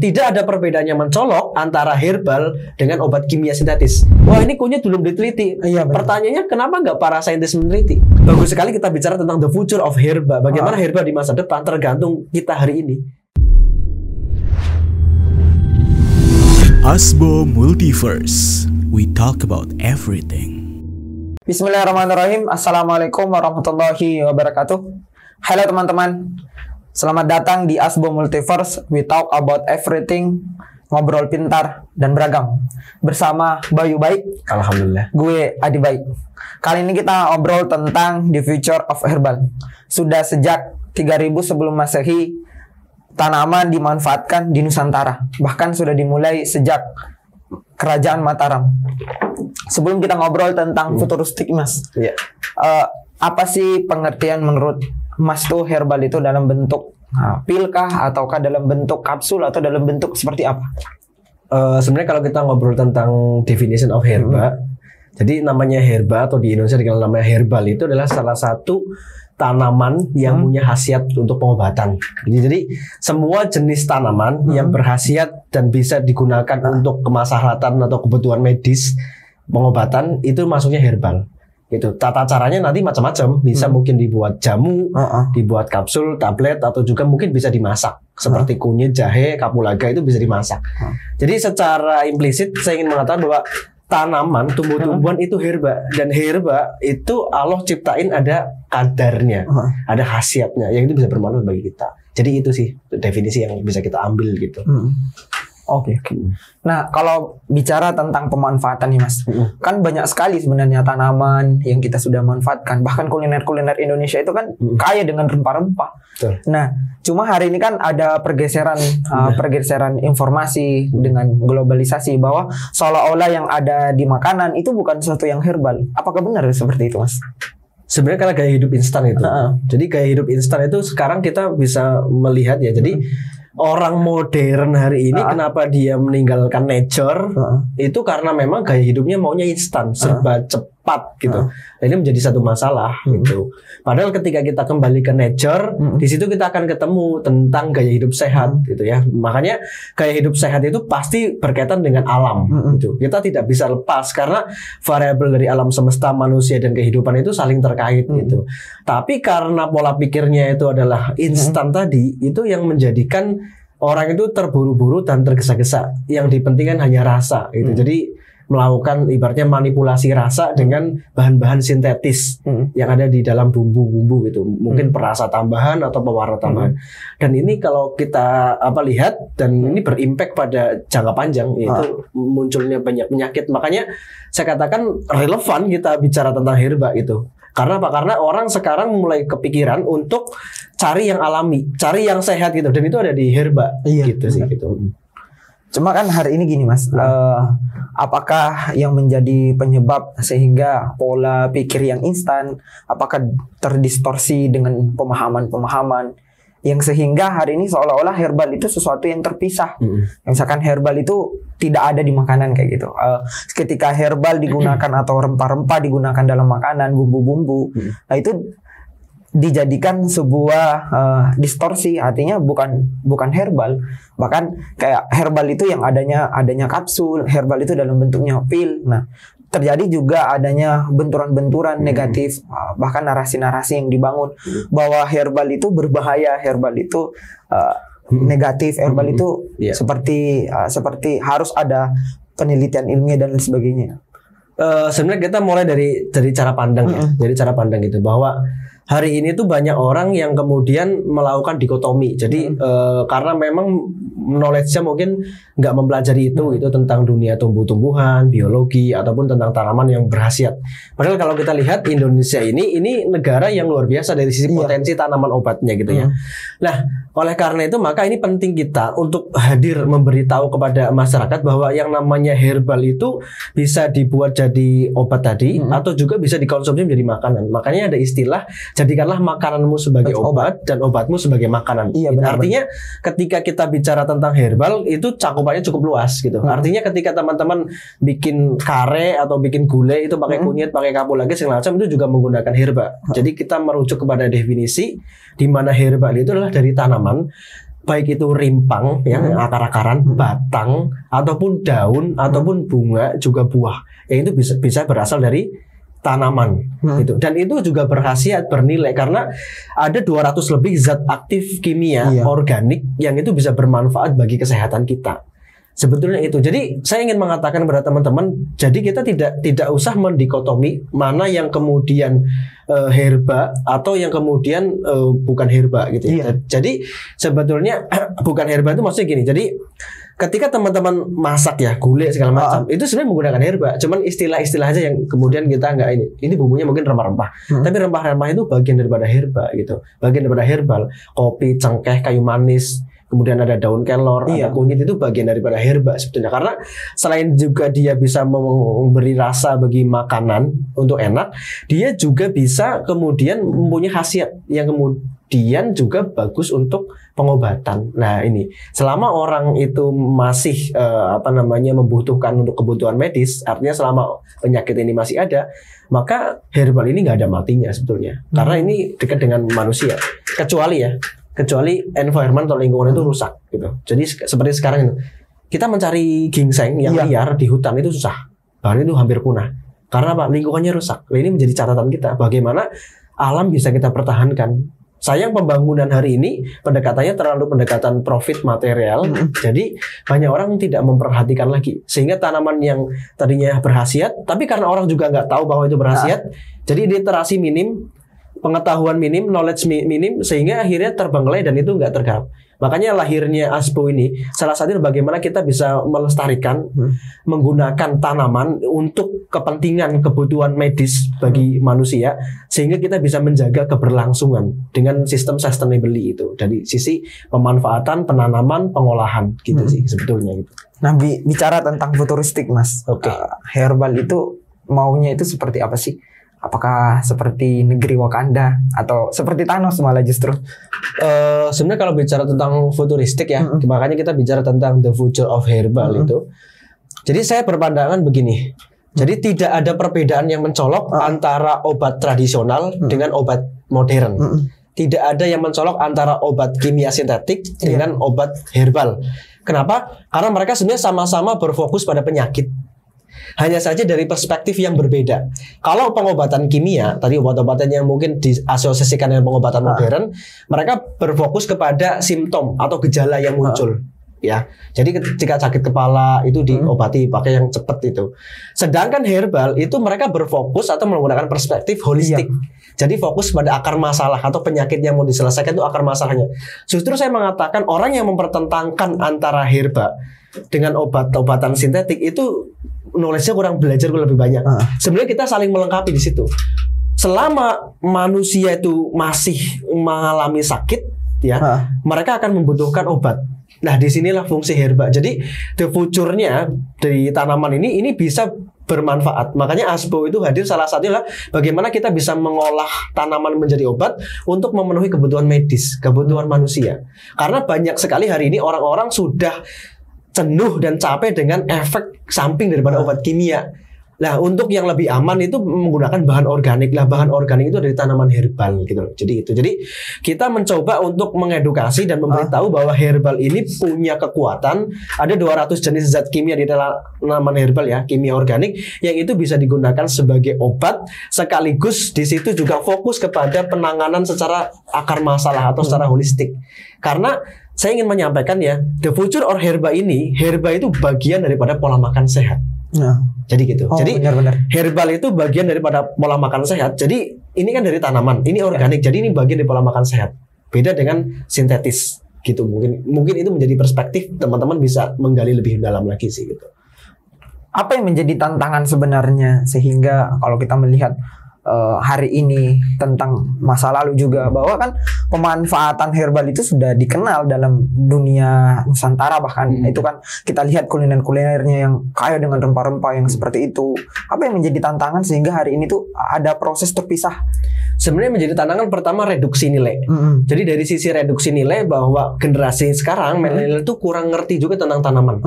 tidak ada perbedaan yang mencolok antara herbal dengan obat kimia sintetis. Wah, ini kunyit belum diteliti. Iya, benar. Pertanyaannya, kenapa nggak para saintis meneliti? Bagus sekali kita bicara tentang the future of herba. Bagaimana herba di masa depan tergantung kita hari ini. Asbo Multiverse, we talk about everything. Bismillahirrahmanirrahim. Assalamualaikum warahmatullahi wabarakatuh. Halo teman-teman, selamat datang di Asbo Multiverse. We talk about everything, ngobrol pintar dan beragam. Bersama Bayu Baik, Alhamdulillah. gue Adi Baik. Kali ini kita ngobrol tentang the future of herbal. Sudah sejak 3000 sebelum Masehi, tanaman dimanfaatkan di Nusantara. Bahkan sudah dimulai sejak Kerajaan Mataram. Sebelum kita ngobrol tentang futuristik, Mas, apa sih pengertian menurut Mas tuh herbal itu dalam bentuk pil kah, ataukah dalam bentuk kapsul, atau dalam bentuk seperti apa? Sebenarnya kalau kita ngobrol tentang definition of herba, jadi namanya herba atau di Indonesia dikenal namanya herbal itu adalah salah satu tanaman yang punya khasiat untuk pengobatan. Jadi semua jenis tanaman yang berkhasiat dan bisa digunakan untuk kemaslahatan atau kebutuhan medis, pengobatan, itu masuknya herbal. Itu tata caranya nanti macam-macam, bisa mungkin dibuat jamu, dibuat kapsul, tablet, atau juga mungkin bisa dimasak. Seperti kunyit, jahe, kapulaga itu bisa dimasak. Jadi secara implisit saya ingin mengatakan bahwa tanaman, tumbuh-tumbuhan itu herba, dan herba itu Allah ciptain ada kadarnya, ada khasiatnya yang itu bisa bermanfaat bagi kita. Jadi itu sih definisi yang bisa kita ambil gitu. Oke. Nah, kalau bicara tentang pemanfaatan nih, Mas, kan banyak sekali sebenarnya tanaman yang kita sudah manfaatkan. Bahkan kuliner-kuliner Indonesia itu kan kaya dengan rempah-rempah. Nah, cuma hari ini kan ada pergeseran informasi dengan globalisasi bahwa seolah-olah yang ada di makanan itu bukan sesuatu yang herbal. Apakah benar seperti itu, Mas? Sebenarnya karena gaya hidup instan itu. Jadi gaya hidup instan itu sekarang kita bisa melihat ya. Jadi orang modern hari ini kenapa dia meninggalkan nature itu karena memang gaya hidupnya maunya instan, serba cepat gitu. Dan ini menjadi satu masalah gitu. Padahal ketika kita kembali ke nature, di situ kita akan ketemu tentang gaya hidup sehat gitu ya. Makanya gaya hidup sehat itu pasti berkaitan dengan alam gitu. Kita tidak bisa lepas karena variabel dari alam semesta, manusia dan kehidupan itu saling terkait gitu. Tapi karena pola pikirnya itu adalah instan tadi, itu yang menjadikan orang itu terburu-buru dan tergesa-gesa. Yang dipentingkan hanya rasa gitu. Jadi melakukan ibaratnya manipulasi rasa dengan bahan-bahan sintetis yang ada di dalam bumbu-bumbu gitu. Mungkin perasa tambahan atau pewarna tambahan. Dan ini kalau kita lihat dan ini berimpact pada jangka panjang, yaitu munculnya banyak penyakit. Makanya saya katakan relevan kita bicara tentang herba itu. Karena apa? Karena orang sekarang mulai kepikiran untuk cari yang alami, cari yang sehat gitu. Dan itu ada di herba gitu sih gitu. Cuma kan hari ini gini, Mas, apakah yang menjadi penyebab sehingga pola pikir yang instan, apakah terdistorsi dengan pemahaman-pemahaman yang sehingga hari ini seolah-olah herbal itu sesuatu yang terpisah. Misalkan herbal itu tidak ada di makanan kayak gitu. Ketika herbal digunakan atau rempah-rempah digunakan dalam makanan, bumbu-bumbu, nah itu dijadikan sebuah distorsi, artinya bukan herbal. Bahkan kayak herbal itu yang adanya kapsul, herbal itu dalam bentuknya pil. Nah, terjadi juga adanya benturan-benturan negatif, bahkan narasi-narasi yang dibangun bahwa herbal itu berbahaya, herbal itu negatif, herbal itu seperti harus ada penelitian ilmiah dan lain sebagainya. Sebenarnya kita mulai dari cara pandang ya, dari cara pandang gitu, bahwa hari ini tuh banyak orang yang kemudian melakukan dikotomi. Jadi karena memang knowledge-nya mungkin nggak mempelajari itu tentang dunia tumbuh-tumbuhan, biologi, ataupun tentang tanaman yang berkhasiat. Padahal kalau kita lihat Indonesia ini negara yang luar biasa dari sisi potensi tanaman obatnya gitu ya. Nah, oleh karena itu maka ini penting kita untuk hadir memberitahu kepada masyarakat bahwa yang namanya herbal itu bisa dibuat jadi obat tadi atau juga bisa dikonsumsi menjadi makanan. Makanya ada istilah jadikanlah makananmu sebagai obat dan obatmu sebagai makanan. Artinya ketika kita bicara tentang herbal itu cakupannya cukup luas gitu. Artinya ketika teman-teman bikin kare atau bikin gulai itu pakai kunyit, pakai kapulaga segala macam itu juga menggunakan herba. Jadi kita merujuk kepada definisi di mana herbal itu adalah dari tanaman baik itu rimpang yang akar-akaran, batang, ataupun daun, ataupun bunga, juga buah. Yang itu bisa berasal dari tanaman gitu. Dan itu juga berkhasiat, bernilai karena ada 200 lebih zat aktif kimia organik yang itu bisa bermanfaat bagi kesehatan kita. Sebetulnya itu. Jadi saya ingin mengatakan kepada teman-teman, jadi kita tidak usah mendikotomi mana yang kemudian herba atau yang kemudian bukan herba gitu ya. Jadi sebetulnya bukan herba itu maksudnya gini. Jadi ketika teman-teman masak ya, gulai segala macam, itu sebenarnya menggunakan herba. Cuman istilah-istilah aja yang kemudian kita nggak ini. Ini bumbunya mungkin rempah-rempah. Tapi rempah-rempah itu bagian daripada herba gitu. Bagian daripada herbal. Kopi, cengkeh, kayu manis, kemudian ada daun kelor, ada kunyit, itu bagian daripada herba sebetulnya. Karena selain juga dia bisa memberi rasa bagi makanan untuk enak, dia juga bisa kemudian mempunyai khasiat yang kemudian juga bagus untuk pengobatan. Nah ini, selama orang itu masih membutuhkan untuk kebutuhan medis, artinya selama penyakit ini masih ada, maka herbal ini nggak ada matinya sebetulnya. Karena ini dekat dengan manusia. Kecuali environment atau lingkungan itu rusak gitu. Jadi seperti sekarang itu, kita mencari ginseng yang liar di hutan itu susah. Bahkan itu hampir punah. Karena apa? Lingkungannya rusak. Nah, ini menjadi catatan kita. Bagaimana alam bisa kita pertahankan. Sayang pembangunan hari ini pendekatannya terlalu pendekatan profit material. Jadi banyak orang tidak memperhatikan lagi. Sehingga tanaman yang tadinya berkhasiat, tapi karena orang juga nggak tahu bahwa itu berkhasiat, jadi literasi minim, pengetahuan minim, knowledge minim, sehingga akhirnya terbengkelai dan itu nggak tergarap. Makanya lahirnya ASBO ini salah satunya bagaimana kita bisa melestarikan menggunakan tanaman untuk kepentingan kebutuhan medis bagi manusia, sehingga kita bisa menjaga keberlangsungan dengan sistem sustainability itu dari sisi pemanfaatan, penanaman, pengolahan gitu sih sebetulnya gitu. Nah, bicara tentang futuristik, Mas. Herbal itu maunya itu seperti apa sih? Apakah seperti negeri Wakanda atau seperti Thanos malah justru? Sebenarnya kalau bicara tentang futuristik ya, makanya kita bicara tentang the future of herbal itu. Jadi saya berpandangan begini. Jadi tidak ada perbedaan yang mencolok antara obat tradisional dengan obat modern. Tidak ada yang mencolok antara obat kimia sintetik dengan obat herbal. Kenapa? Karena mereka sebenarnya sama-sama berfokus pada penyakit. Hanya saja dari perspektif yang berbeda. Kalau pengobatan kimia, tadi obat-obatan yang mungkin diasosiasikan dengan pengobatan modern, mereka berfokus kepada simptom atau gejala yang muncul. Ya, jadi ketika sakit kepala itu diobati pakai yang cepat itu. Sedangkan herbal itu mereka berfokus atau menggunakan perspektif holistik. Jadi fokus pada akar masalah atau penyakit yang mau diselesaikan itu akar masalahnya. Justru saya mengatakan orang yang mempertentangkan antara herbal dengan obat-obatan sintetik itu knowledge-nya belajar lebih banyak. Sebenarnya kita saling melengkapi di situ. Selama manusia itu masih mengalami sakit, ya, mereka akan membutuhkan obat. Nah, disinilah fungsi herba. Jadi, the future-nya dari tanaman ini bisa bermanfaat. Makanya ASBO itu hadir salah satunya bagaimana kita bisa mengolah tanaman menjadi obat untuk memenuhi kebutuhan medis, kebutuhan manusia. Karena banyak sekali hari ini orang-orang sudah jenuh dan capek dengan efek samping daripada obat kimia. Nah, untuk yang lebih aman itu menggunakan bahan organik. Lah, bahan organik itu dari tanaman herbal gitu loh. Jadi kita mencoba untuk mengedukasi dan memberitahu bahwa herbal ini punya kekuatan. Ada 200 jenis zat kimia di dalam tanaman herbal ya, kimia organik yang itu bisa digunakan sebagai obat, sekaligus di situ juga fokus kepada penanganan secara akar masalah atau secara holistik. Karena saya ingin menyampaikan ya, the future or herba itu bagian daripada pola makan sehat. Jadi gitu. Jadi benar. Herbal itu bagian daripada pola makan sehat. Jadi ini kan dari tanaman, ini organik. Jadi ini bagian dari pola makan sehat. Beda dengan sintetis gitu. Mungkin itu menjadi perspektif teman-teman bisa menggali lebih dalam lagi sih gitu. Apa yang menjadi tantangan sebenarnya sehingga kalau kita melihat hari ini tentang masa lalu juga bahwa kan pemanfaatan herbal itu sudah dikenal dalam dunia Nusantara, bahkan itu kan kita lihat kuliner-kulinernya yang kaya dengan rempah-rempah yang seperti itu. Apa yang menjadi tantangan sehingga hari ini tuh ada proses terpisah? Sebenarnya menjadi tantangan pertama reduksi nilai. Jadi dari sisi reduksi nilai bahwa generasi sekarang milenial itu kurang ngerti juga tentang tanaman.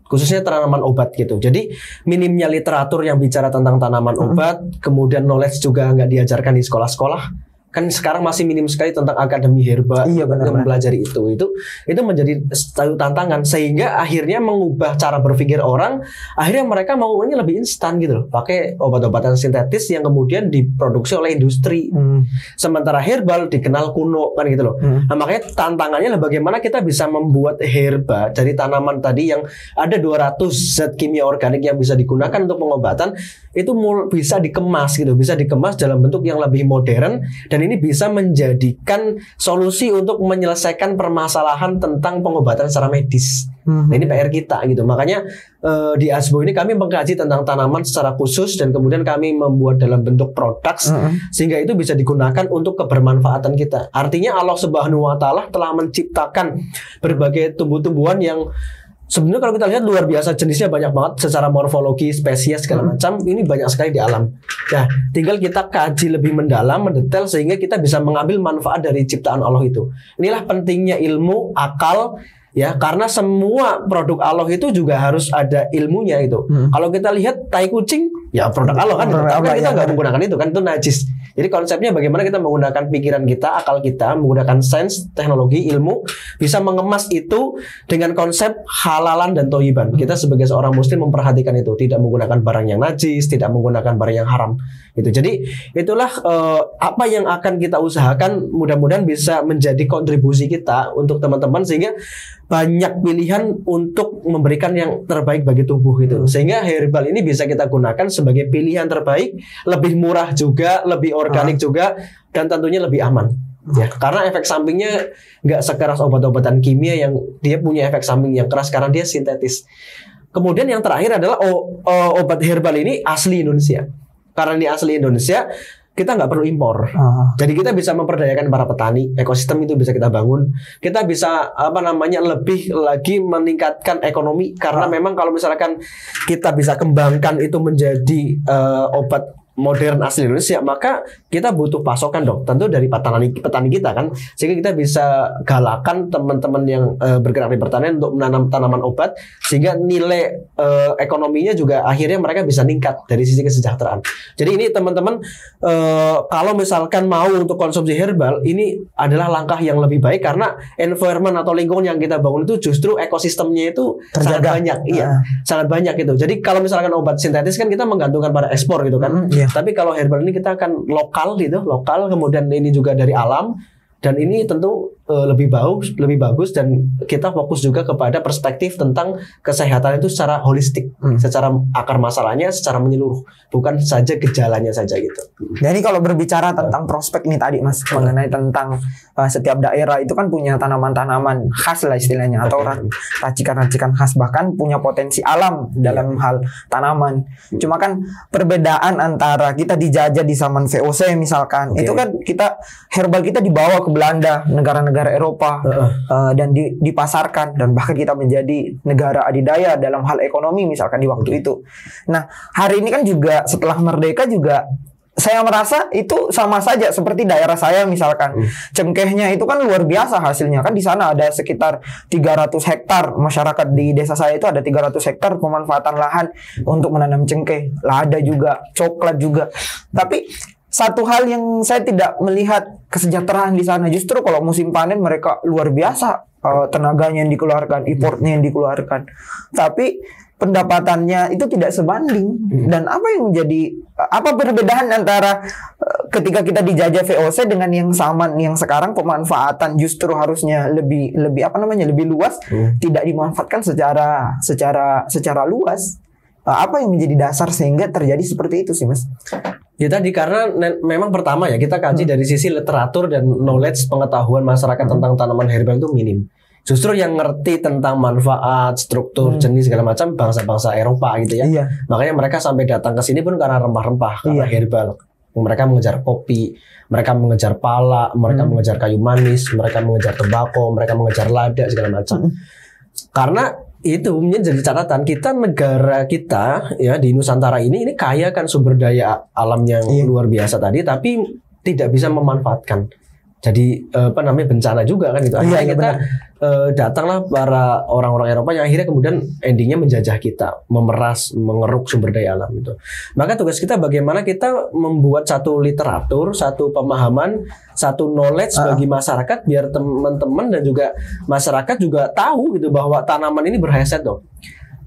Khususnya tanaman obat gitu. Jadi minimnya literatur yang bicara tentang tanaman obat, kemudian knowledge juga nggak diajarkan di sekolah-sekolah. kan sekarang masih minim sekali tentang akademi herba yang mempelajari itu menjadi satu tantangan, sehingga akhirnya mengubah cara berpikir orang. Akhirnya mereka maunya lebih instan gitu loh, pakai obat-obatan sintetis yang kemudian diproduksi oleh industri. Sementara herbal dikenal kuno kan gitu loh. Nah, makanya tantangannya adalah bagaimana kita bisa membuat herba dari tanaman tadi yang ada 200 zat kimia organik yang bisa digunakan untuk pengobatan, itu bisa dikemas gitu, bisa dikemas dalam bentuk yang lebih modern, dan ini bisa menjadikan solusi untuk menyelesaikan permasalahan tentang pengobatan secara medis. Nah, ini PR kita gitu. Makanya di Asbo ini kami mengkaji tentang tanaman secara khusus, dan kemudian kami membuat dalam bentuk produk sehingga itu bisa digunakan untuk kebermanfaatan kita. Artinya Allah Subhanahu wa taala telah menciptakan berbagai tumbuh-tumbuhan yang sebenarnya kalau kita lihat luar biasa, jenisnya banyak banget secara morfologi, spesies segala macam, ini banyak sekali di alam. Nah, tinggal kita kaji lebih mendalam, mendetail, sehingga kita bisa mengambil manfaat dari ciptaan Allah itu. Inilah pentingnya ilmu, akal, ya, karena semua produk Allah itu juga harus ada ilmunya itu. Kalau kita lihat tai kucing, ya produk Allah kan, tapi kita nggak menggunakan itu kan, itu najis. Jadi konsepnya bagaimana kita menggunakan pikiran kita, akal kita, menggunakan sains, teknologi, ilmu, bisa mengemas itu dengan konsep halalan dan toyiban. Kita sebagai seorang muslim memperhatikan itu, tidak menggunakan barang yang najis, tidak menggunakan barang yang haram. Gitu. Jadi itulah apa yang akan kita usahakan, mudah-mudahan bisa menjadi kontribusi kita untuk teman-teman, sehingga banyak pilihan untuk memberikan yang terbaik bagi tubuh gitu. Sehingga herbal ini bisa kita gunakan sebagai pilihan terbaik, lebih murah juga, lebih organik juga, dan tentunya lebih aman. Ya, karena efek sampingnya nggak sekeras obat-obatan kimia yang dia punya efek samping yang keras karena dia sintetis. Kemudian yang terakhir adalah obat herbal ini asli Indonesia. Karena ini asli Indonesia, kita nggak perlu impor. Jadi kita bisa memperdayakan para petani, ekosistem itu bisa kita bangun. Kita bisa lebih lagi meningkatkan ekonomi, karena memang kalau misalkan kita bisa kembangkan itu menjadi obat modern asli Indonesia, maka kita butuh pasokan dong, tentu dari petani kita kan, sehingga kita bisa galakan teman-teman yang bergerak di pertanian untuk menanam tanaman obat, sehingga nilai ekonominya juga akhirnya mereka bisa meningkat dari sisi kesejahteraan. Jadi ini teman-teman, kalau misalkan mau untuk konsumsi herbal, ini adalah langkah yang lebih baik, karena environment atau lingkungan yang kita bangun itu justru ekosistemnya itu sangat banyak, sangat banyak gitu. Jadi kalau misalkan obat sintetis kan kita menggantungkan pada ekspor gitu kan. Tapi kalau herbal ini kita akan lokal gitu, lokal, kemudian ini juga dari alam, dan ini tentu lebih bagus, dan kita fokus juga kepada perspektif tentang kesehatan itu secara holistik, secara akar masalahnya, secara menyeluruh, bukan saja gejalanya saja gitu. Jadi kalau berbicara tentang prospek ini tadi Mas, mengenai tentang setiap daerah itu kan punya tanaman-tanaman khas lah istilahnya, atau racikan-racikan khas, bahkan punya potensi alam dalam hal tanaman. Cuma kan perbedaan antara kita dijajah di zaman VOC misalkan, itu kan herbal kita dibawa ke Belanda, negara-negara Eropa, dan dipasarkan, dan bahkan kita menjadi negara adidaya dalam hal ekonomi misalkan di waktu itu. Nah, hari ini kan juga setelah merdeka juga saya merasa itu sama saja seperti daerah saya misalkan. Cengkehnya itu kan luar biasa hasilnya. Kan di sana ada sekitar 300 hektar, masyarakat di desa saya itu ada 300 hektar pemanfaatan lahan untuk menanam cengkeh. Lada juga, coklat juga. Tapi satu hal yang saya tidak melihat kesejahteraan di sana, justru kalau musim panen mereka luar biasa, tenaganya yang dikeluarkan, importnya yang dikeluarkan, tapi pendapatannya itu tidak sebanding. Dan apa yang menjadi perbedaan antara ketika kita dijajah VOC dengan yang zaman yang sekarang, pemanfaatan justru harusnya lebih luas, tidak dimanfaatkan secara luas. Apa yang menjadi dasar sehingga terjadi seperti itu sih Mas? Ya tadi, karena memang pertama ya kita kaji dari sisi literatur dan knowledge, pengetahuan masyarakat tentang tanaman herbal itu minim. Justru yang ngerti tentang manfaat, struktur, jenis segala macam bangsa-bangsa Eropa gitu ya. Makanya mereka sampai datang ke sini pun karena rempah-rempah, karena herbal. Mereka mengejar kopi, mereka mengejar pala, mereka mengejar kayu manis, mereka mengejar tembakau, mereka mengejar lada segala macam. Karena itu menjadi catatan kita, negara kita ya di Nusantara ini kaya kan sumber daya alam yang luar biasa tadi, tapi tidak bisa memanfaatkan. jadi bencana juga kan gitu. Akhirnya kita datanglah para orang-orang Eropa yang akhirnya kemudian endingnya menjajah kita, memeras, mengeruk sumber daya alam itu. Maka tugas kita bagaimana kita membuat satu literatur, satu pemahaman, satu knowledge bagi masyarakat biar teman-teman dan juga masyarakat juga tahu gitu bahwa tanaman ini berhayat loh.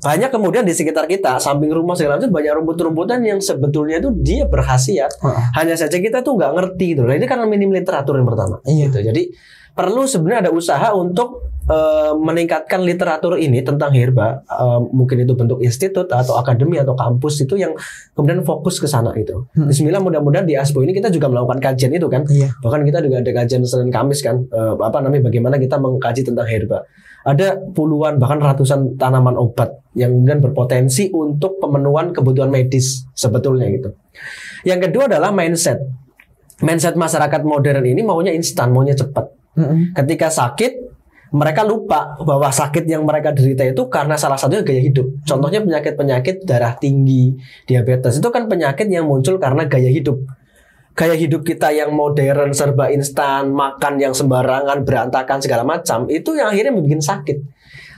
Banyak kemudian di sekitar kita, samping rumah segala macam banyak rumput-rumputan yang sebetulnya itu dia berkhasiat. Hanya saja kita tuh nggak ngerti gitu. Nah, ini karena minim literatur yang pertama. Gitu. Jadi perlu sebenarnya ada usaha untuk meningkatkan literatur ini tentang herba. Mungkin itu bentuk institut atau akademi atau kampus itu yang kemudian fokus ke sana itu. Bismillah, mudah-mudahan di ASBO ini kita juga melakukan kajian itu kan. Bahkan kita juga ada kajian Senin Kamis kan. Bagaimana kita mengkaji tentang herba. Ada puluhan bahkan ratusan tanaman obat yang kemudian berpotensi untuk pemenuhan kebutuhan medis sebetulnya gitu. Yang kedua adalah mindset. Mindset masyarakat modern ini maunya instan, maunya cepat. Ketika sakit, mereka lupa bahwa sakit yang mereka derita itu karena salah satunya gaya hidup. Contohnya penyakit-penyakit darah tinggi, diabetes itu kan penyakit yang muncul karena gaya hidup. Gaya hidup kita yang modern, serba instan, makan yang sembarangan, berantakan segala macam, itu yang akhirnya membuat sakit.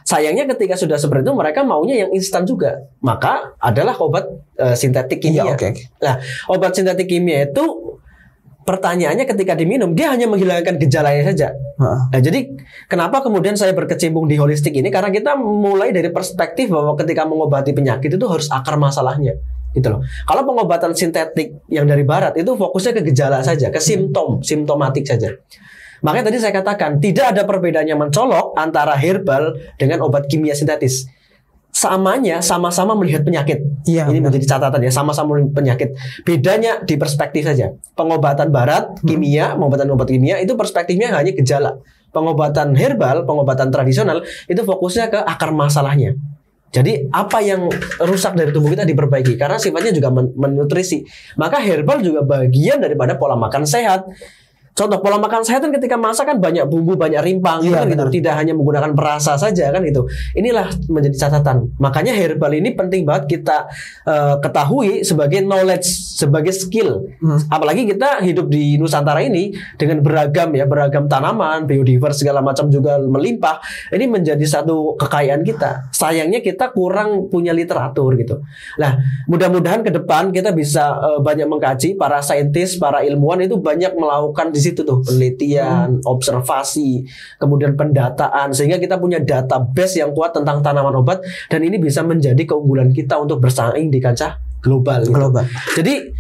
Sayangnya ketika sudah seperti itu mereka maunya yang instan juga. Maka adalah obat sintetik kimia. Nah, obat sintetik kimia itu pertanyaannya ketika diminum dia hanya menghilangkan gejalanya saja. Nah, jadi kenapa kemudian saya berkecimpung di holistik ini? Karena kita mulai dari perspektif bahwa ketika mengobati penyakit itu harus akar masalahnya. Gitu loh. Kalau pengobatan sintetik yang dari barat itu fokusnya ke gejala saja, ke simptomatik saja. Makanya tadi saya katakan tidak ada perbedaan yang mencolok antara herbal dengan obat kimia sintetis. Sama-sama melihat penyakit. Ini menjadi catatan ya, sama-sama melihat penyakit. Bedanya di perspektif saja. Pengobatan barat kimia, pengobatan obat kimia itu perspektifnya hanya gejala. Pengobatan herbal, pengobatan tradisional itu fokusnya ke akar masalahnya. Jadi apa yang rusak dari tubuh kita diperbaiki karena sifatnya juga menutrisi. Maka herbal juga bagian daripada pola makan sehat. Contoh pola makan sehat kan ketika masak kan banyak bumbu, banyak rimpang gitu. Tidak hanya menggunakan perasa saja kan gitu. Inilah menjadi catatan. Makanya herbal ini penting banget kita ketahui sebagai knowledge, sebagai skill. Apalagi kita hidup di Nusantara ini dengan beragam tanaman, biodiverse segala macam juga melimpah. Ini menjadi satu kekayaan kita. Sayangnya kita kurang punya literatur gitu. Nah, mudah-mudahan ke depan kita bisa banyak mengkaji, para saintis, para ilmuwan itu banyak melakukan di situ tuh penelitian, observasi, kemudian pendataan sehingga kita punya database yang kuat tentang tanaman obat dan ini bisa menjadi keunggulan kita untuk bersaing di kancah global. Jadi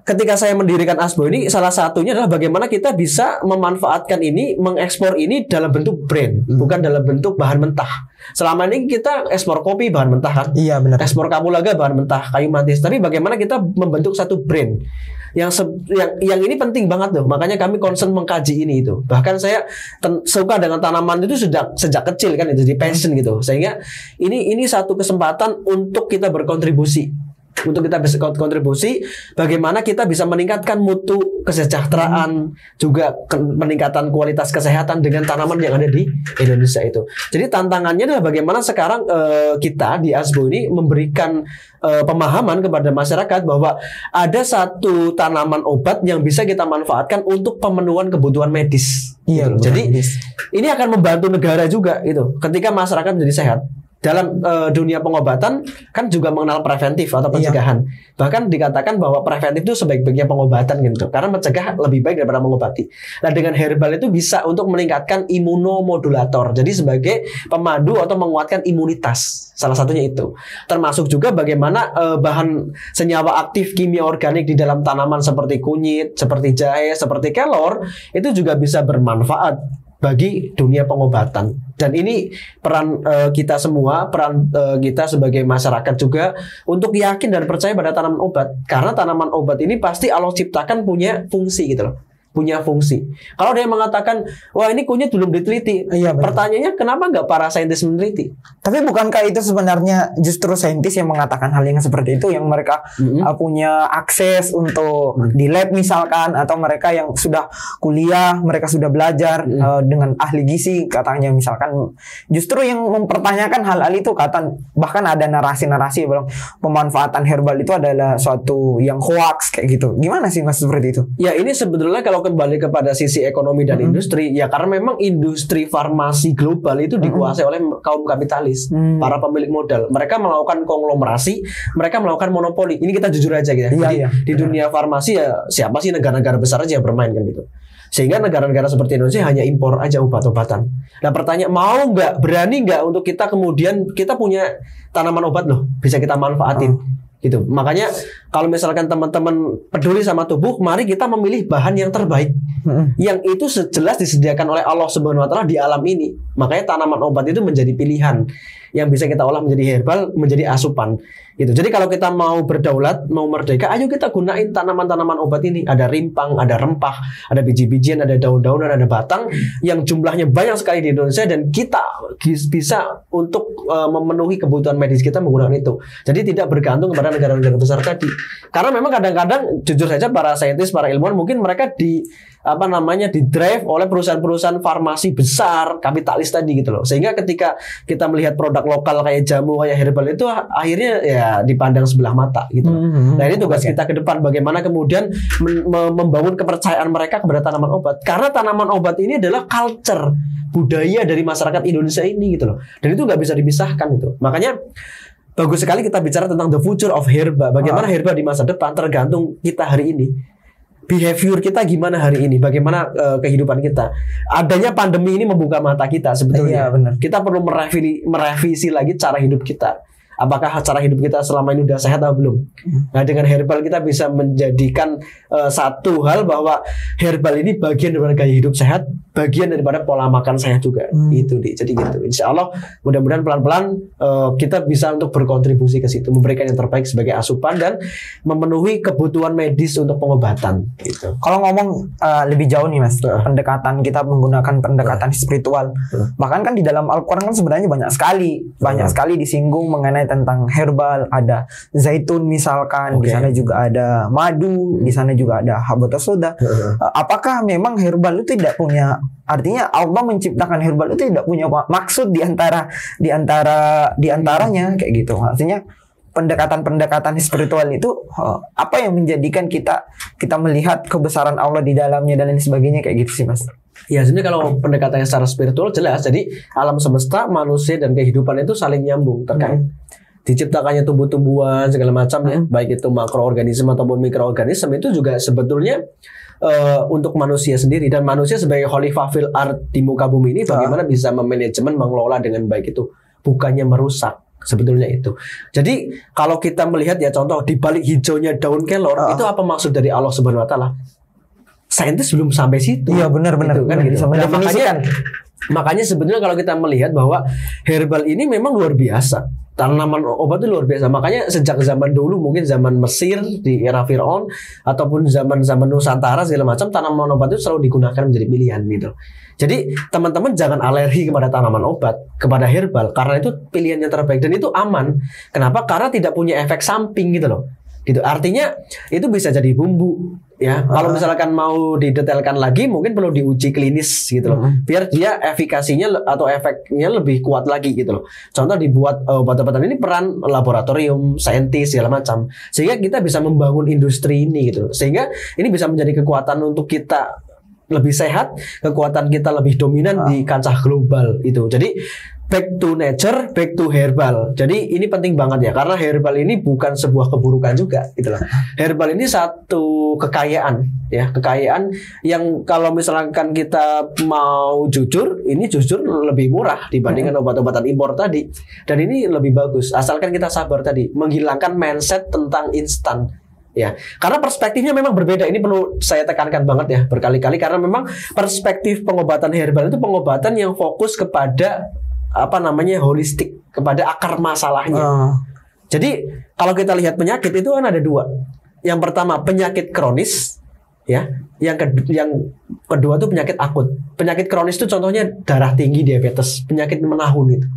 ketika saya mendirikan ASBO ini salah satunya adalah bagaimana kita bisa memanfaatkan ini, mengekspor ini dalam bentuk brand, bukan dalam bentuk bahan mentah. Selama ini kita ekspor kopi bahan mentah kan? Iya benar. Ekspor kapulaga bahan mentah, kayu manis. Tapi bagaimana kita membentuk satu brand yang ini penting banget tuh. Makanya kami concern mengkaji ini itu. Bahkan saya suka dengan tanaman itu sejak kecil kan itu di passion gitu. Sehingga ini satu kesempatan untuk kita berkontribusi. Untuk kita bisa kontribusi bagaimana kita bisa meningkatkan mutu kesejahteraan juga peningkatan kualitas kesehatan dengan tanaman yang ada di Indonesia itu. Jadi tantangannya adalah bagaimana sekarang kita di ASBO ini memberikan pemahaman kepada masyarakat bahwa ada satu tanaman obat yang bisa kita manfaatkan untuk pemenuhan kebutuhan medis. Gitu. Jadi ini akan membantu negara juga gitu. Ketika masyarakat menjadi sehat. Dalam dunia pengobatan kan juga mengenal preventif atau pencegahan. Bahkan dikatakan bahwa preventif itu sebaik-baiknya pengobatan gitu. Karena mencegah lebih baik daripada mengobati. Nah dengan herbal itu bisa untuk meningkatkan imunomodulator. Jadi sebagai pemandu atau menguatkan imunitas. Salah satunya itu. Termasuk juga bagaimana bahan senyawa aktif kimia organik di dalam tanaman seperti kunyit, seperti jahe, seperti kelor itu juga bisa bermanfaat bagi dunia pengobatan. Dan ini peran kita semua, peran kita sebagai masyarakat juga untuk yakin dan percaya pada tanaman obat. Karena tanaman obat ini pasti Allah ciptakan punya fungsi gitu loh. Punya fungsi. Kalau dia mengatakan, wah ini kunyit belum diteliti. Pertanyaannya kenapa nggak para saintis meneliti? Tapi bukankah itu sebenarnya justru saintis yang mengatakan hal yang seperti itu, yang mereka punya akses untuk di lab misalkan, atau mereka yang sudah kuliah, mereka sudah belajar dengan ahli gizi katanya misalkan, justru yang mempertanyakan hal-hal itu bahkan ada narasi-narasi bilang pemanfaatan herbal itu adalah suatu yang hoax kayak gitu. Gimana sih Mas seperti itu? Ya ini sebetulnya kalau kembali kepada sisi ekonomi dan industri, ya karena memang industri farmasi global itu dikuasai oleh kaum kapitalis, para pemilik modal. Mereka melakukan konglomerasi, mereka melakukan monopoli. Ini kita jujur aja gitu. Di dunia farmasi ya siapa sih negara-negara besar aja yang bermain kan gitu. Sehingga negara-negara seperti Indonesia hanya impor aja obat-obatan. Nah pertanyaan, mau nggak, berani nggak untuk kita kemudian kita punya tanaman obat loh, bisa kita manfaatin. Gitu. Makanya kalau misalkan teman-teman peduli sama tubuh, mari kita memilih bahan yang terbaik, yang itu jelas disediakan oleh Allah Subhanahu Wa Taala di alam ini. Makanya tanaman obat itu menjadi pilihan yang bisa kita olah menjadi herbal, menjadi asupan. Gitu. Jadi kalau kita mau berdaulat, mau merdeka, ayo kita gunain tanaman-tanaman obat ini. Ada rimpang, ada rempah, ada biji-bijian, ada daun-daunan, ada batang yang jumlahnya banyak sekali di Indonesia dan kita bisa untuk memenuhi kebutuhan medis kita menggunakan itu. Jadi tidak bergantung kepada negara-negara besar tadi. Karena memang kadang-kadang jujur saja para saintis, para ilmuwan mungkin mereka di drive oleh perusahaan-perusahaan farmasi besar kapitalis tadi gitu loh. Sehingga ketika kita melihat produk lokal kayak jamu, kayak herbal itu akhirnya ya dipandang sebelah mata gitu. Nah ini tugas kita ke depan, bagaimana kemudian membangun kepercayaan mereka kepada tanaman obat. Karena tanaman obat ini adalah culture, budaya dari masyarakat Indonesia ini gitu loh. Dan itu nggak bisa dipisahkan itu. Makanya bagus sekali kita bicara tentang the future of herba. Bagaimana herba di masa depan tergantung kita hari ini. Behavior kita gimana hari ini, bagaimana kehidupan kita. Adanya pandemi ini membuka mata kita sebetulnya. Benar. Kita perlu merevisi lagi cara hidup kita. Apakah cara hidup kita selama ini udah sehat atau belum? Nah dengan herbal kita bisa menjadikan satu hal bahwa herbal ini bagian daripada gaya hidup sehat, bagian daripada pola makan sehat juga. Itu jadi gitu. Insya Allah mudah-mudahan pelan-pelan kita bisa untuk berkontribusi ke situ, memberikan yang terbaik sebagai asupan dan memenuhi kebutuhan medis untuk pengobatan. Gitu. Kalau ngomong lebih jauh nih Mas, pendekatan kita menggunakan pendekatan spiritual. Bahkan kan di dalam Al-Quran kan sebenarnya banyak sekali disinggung mengenai tentang herbal, ada zaitun misalkan, di sana juga ada madu, di sana juga ada habatus sauda. Apakah memang herbal itu tidak punya, artinya Allah menciptakan herbal itu tidak punya maksud di antaranya kayak gitu. Artinya pendekatan spiritual itu apa yang menjadikan kita melihat kebesaran Allah di dalamnya dan lain sebagainya kayak gitu sih Mas. Ya sebenarnya kalau pendekatannya secara spiritual jelas, jadi alam semesta, manusia dan kehidupan itu saling nyambung terkait. Diciptakannya tumbuh-tumbuhan segala macam ya, baik itu makroorganisme ataupun mikroorganisme itu juga sebetulnya untuk manusia sendiri, dan manusia sebagai khalifah fil ard di muka bumi ini bagaimana bisa memanajemen, mengelola dengan baik itu, bukannya merusak. Sebetulnya itu. Jadi kalau kita melihat ya contoh di balik hijaunya daun kelor itu apa maksud dari Allah Subhanahu Wa Taala? Saintis belum sampai situ. Iya benar-benar gitu, kan gitu. Nah, makanya sebetulnya kalau kita melihat bahwa herbal ini memang luar biasa. Tanaman obat itu luar biasa. Makanya sejak zaman dulu, mungkin zaman Mesir di era Firaun ataupun zaman-zaman Nusantara segala macam, tanaman obat itu selalu digunakan menjadi pilihan gitu. Jadi teman-teman jangan alergi kepada tanaman obat, kepada herbal, karena itu pilihan yang terbaik dan itu aman. Kenapa? Karena tidak punya efek samping gitu loh. Gitu. Artinya itu bisa jadi bumbu ya. Kalau misalkan mau didetailkan lagi mungkin perlu diuji klinis gitu loh. Biar dia efikasinya atau efeknya lebih kuat lagi gitu loh. Contoh dibuat obat-obatan ini peran laboratorium, saintis segala macam. Sehingga kita bisa membangun industri ini gitu loh. Sehingga ini bisa menjadi kekuatan untuk kita lebih sehat, kekuatan kita lebih dominan di kancah global itu. Jadi back to nature, back to herbal. Jadi ini penting banget ya, karena herbal ini bukan sebuah keburukan juga, gitu loh. Herbal ini satu kekayaan, ya, kekayaan yang kalau misalkan kita mau jujur, ini jujur lebih murah dibandingkan obat-obatan impor tadi. Dan ini lebih bagus, asalkan kita sabar tadi, menghilangkan mindset tentang instan. Ya, karena perspektifnya memang berbeda. Ini perlu saya tekankan banget ya berkali-kali, karena memang perspektif pengobatan herbal itu pengobatan yang fokus kepada holistik, kepada akar masalahnya. Jadi kalau kita lihat penyakit itu kan ada dua. Yang pertama penyakit kronis, ya. Yang kedua itu penyakit akut. Penyakit kronis itu contohnya darah tinggi, diabetes, penyakit menahun itu.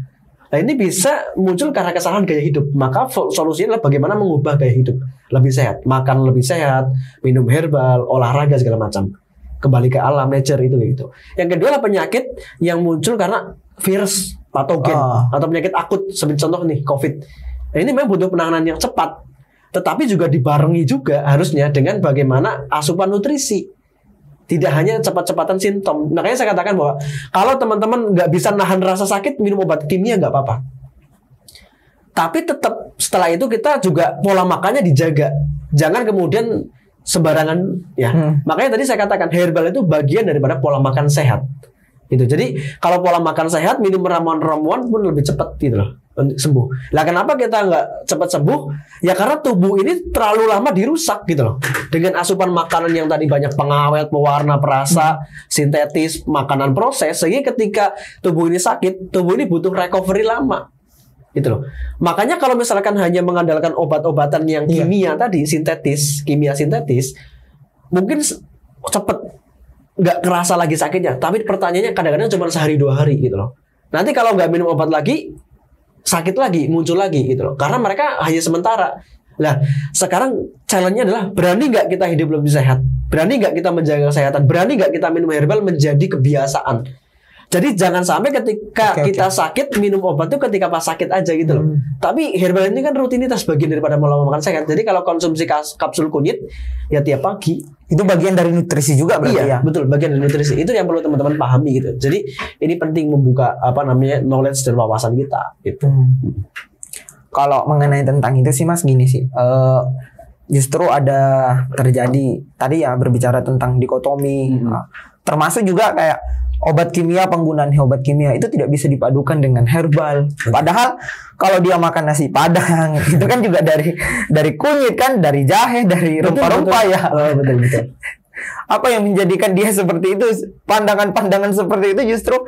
Nah ini bisa muncul karena kesalahan gaya hidup. Maka solusinya adalah bagaimana mengubah gaya hidup lebih sehat, makan lebih sehat, minum herbal, olahraga segala macam, kembali ke alam, nature itu gitu. Yang kedua adalah penyakit yang muncul karena virus, patogen atau penyakit akut, seperti contoh nih COVID. Nah, ini memang butuh penanganan yang cepat, tetapi juga dibarengi juga harusnya dengan bagaimana asupan nutrisi. Tidak hanya cepat-cepatan simptom. Makanya saya katakan bahwa kalau teman-teman nggak bisa nahan rasa sakit, minum obat kimia nggak apa-apa. Tapi tetap setelah itu kita juga pola makannya dijaga. Jangan kemudian sembarangan ya. Makanya tadi saya katakan herbal itu bagian daripada pola makan sehat. Gitu. Jadi kalau pola makan sehat, minum ramuan-ramuan pun lebih cepat gitu loh sembuh. Lah kenapa kita nggak cepat sembuh? Ya karena tubuh ini terlalu lama dirusak gitu loh. Dengan asupan makanan yang tadi banyak pengawet, pewarna, perasa, sintetis, makanan proses, sehingga ketika tubuh ini sakit, tubuh ini butuh recovery lama. Gitu loh. Makanya kalau misalkan hanya mengandalkan obat-obatan yang kimia tadi, sintetis, kimia sintetis, mungkin cepet nggak kerasa lagi sakitnya, tapi pertanyaannya kadang-kadang cuma sehari 2 hari gitu loh. Nanti kalau nggak minum obat lagi, sakit lagi, muncul lagi gitu loh. Karena mereka hanya sementara. Nah, sekarang challenge-nya adalah berani nggak kita hidup lebih sehat? Berani nggak kita menjaga kesehatan? Berani nggak kita minum herbal menjadi kebiasaan? Jadi jangan sampai ketika kita sakit minum obat itu ketika pas sakit aja gitu loh. Tapi herbal ini kan rutinitas bagian daripada pola makan sehat. Jadi kalau konsumsi kapsul kunyit ya tiap pagi. Itu bagian dari nutrisi juga berarti ya? Betul, bagian dari nutrisi. Itu yang perlu teman-teman pahami gitu. Jadi ini penting membuka knowledge dan wawasan kita gitu. Kalau mengenai tentang itu sih Mas gini sih. Justru ada terjadi tadi ya berbicara tentang dikotomi. Termasuk juga kayak penggunaan obat kimia itu tidak bisa dipadukan dengan herbal. Padahal kalau dia makan nasi padang itu kan juga dari kunyit kan, dari jahe, dari rempah-rempah ya. Betul. Apa yang menjadikan dia seperti itu? Pandangan-pandangan seperti itu justru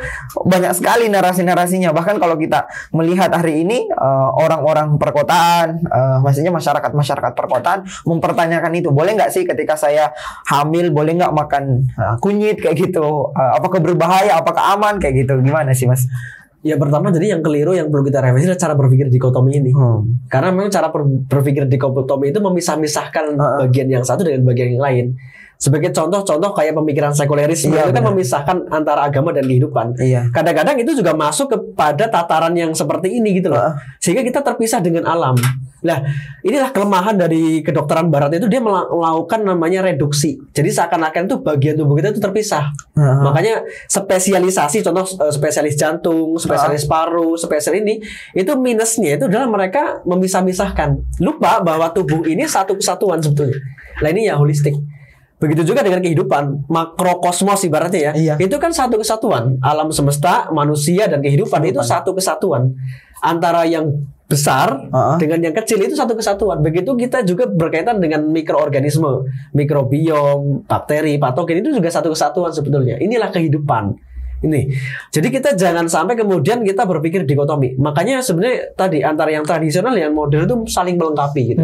banyak sekali narasi-narasinya. Bahkan kalau kita melihat hari ini orang-orang perkotaan, maksudnya masyarakat perkotaan mempertanyakan itu. Boleh nggak sih ketika saya hamil, boleh nggak makan kunyit kayak gitu? Apakah berbahaya? Apakah aman kayak gitu? Gimana sih Mas? Ya pertama jadi yang keliru yang perlu kita revisi adalah cara berpikir dikotomi ini. Karena memang cara berpikir dikotomi itu memisah-misahkan bagian yang satu dengan bagian yang lain. Sebagai contoh kayak pemikiran sekulerisme itu kan memisahkan antara agama dan kehidupan. Kadang-kadang itu juga masuk kepada tataran yang seperti ini gitu loh. Sehingga kita terpisah dengan alam. Nah, inilah kelemahan dari kedokteran barat itu, dia melakukan namanya reduksi. Jadi seakan-akan itu bagian tubuh kita itu terpisah. Makanya spesialisasi, contoh spesialis jantung, spesialis paru, spesialis ini, itu minusnya itu adalah mereka memisah-misahkan. Lupa bahwa tubuh ini satu kesatuan sebetulnya. Nah ini ya holistik. Begitu juga dengan kehidupan, makrokosmos ibaratnya ya. Itu kan satu kesatuan. Alam semesta, manusia dan kehidupan itu satu kesatuan. Antara yang besar dengan yang kecil itu satu kesatuan. Begitu kita juga berkaitan dengan mikroorganisme, mikrobiom, bakteri, patogen itu juga satu kesatuan sebetulnya. Inilah kehidupan. Ini. Jadi kita jangan sampai kemudian kita berpikir dikotomi. Makanya sebenarnya tadi antara yang tradisional yang modern itu saling melengkapi gitu.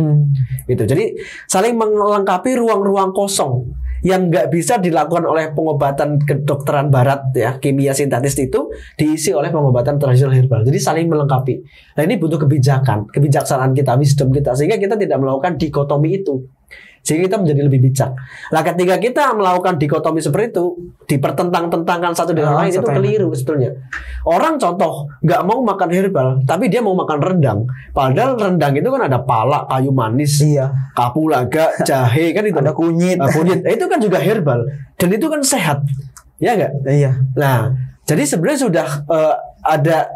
Gitu. Jadi saling melengkapi ruang-ruang kosong yang nggak bisa dilakukan oleh pengobatan kedokteran barat ya, kimia sintetis itu diisi oleh pengobatan tradisional herbal. Jadi saling melengkapi. Nah ini butuh kebijaksanaan kita, wisdom kita, sehingga kita tidak melakukan dikotomi itu. Sehingga kita menjadi lebih bijak. Nah ketika kita melakukan dikotomi seperti itu, dipertentang-tentangkan satu dengan lain, itu keliru sebetulnya. Orang contoh nggak mau makan herbal, tapi dia mau makan rendang. Padahal rendang itu kan ada pala, kayu manis, kapulaga, jahe kan itu. Ada kunyit. Itu kan juga herbal. Dan itu kan sehat. Ya nggak? Iya. Nah, jadi sebenarnya sudah ada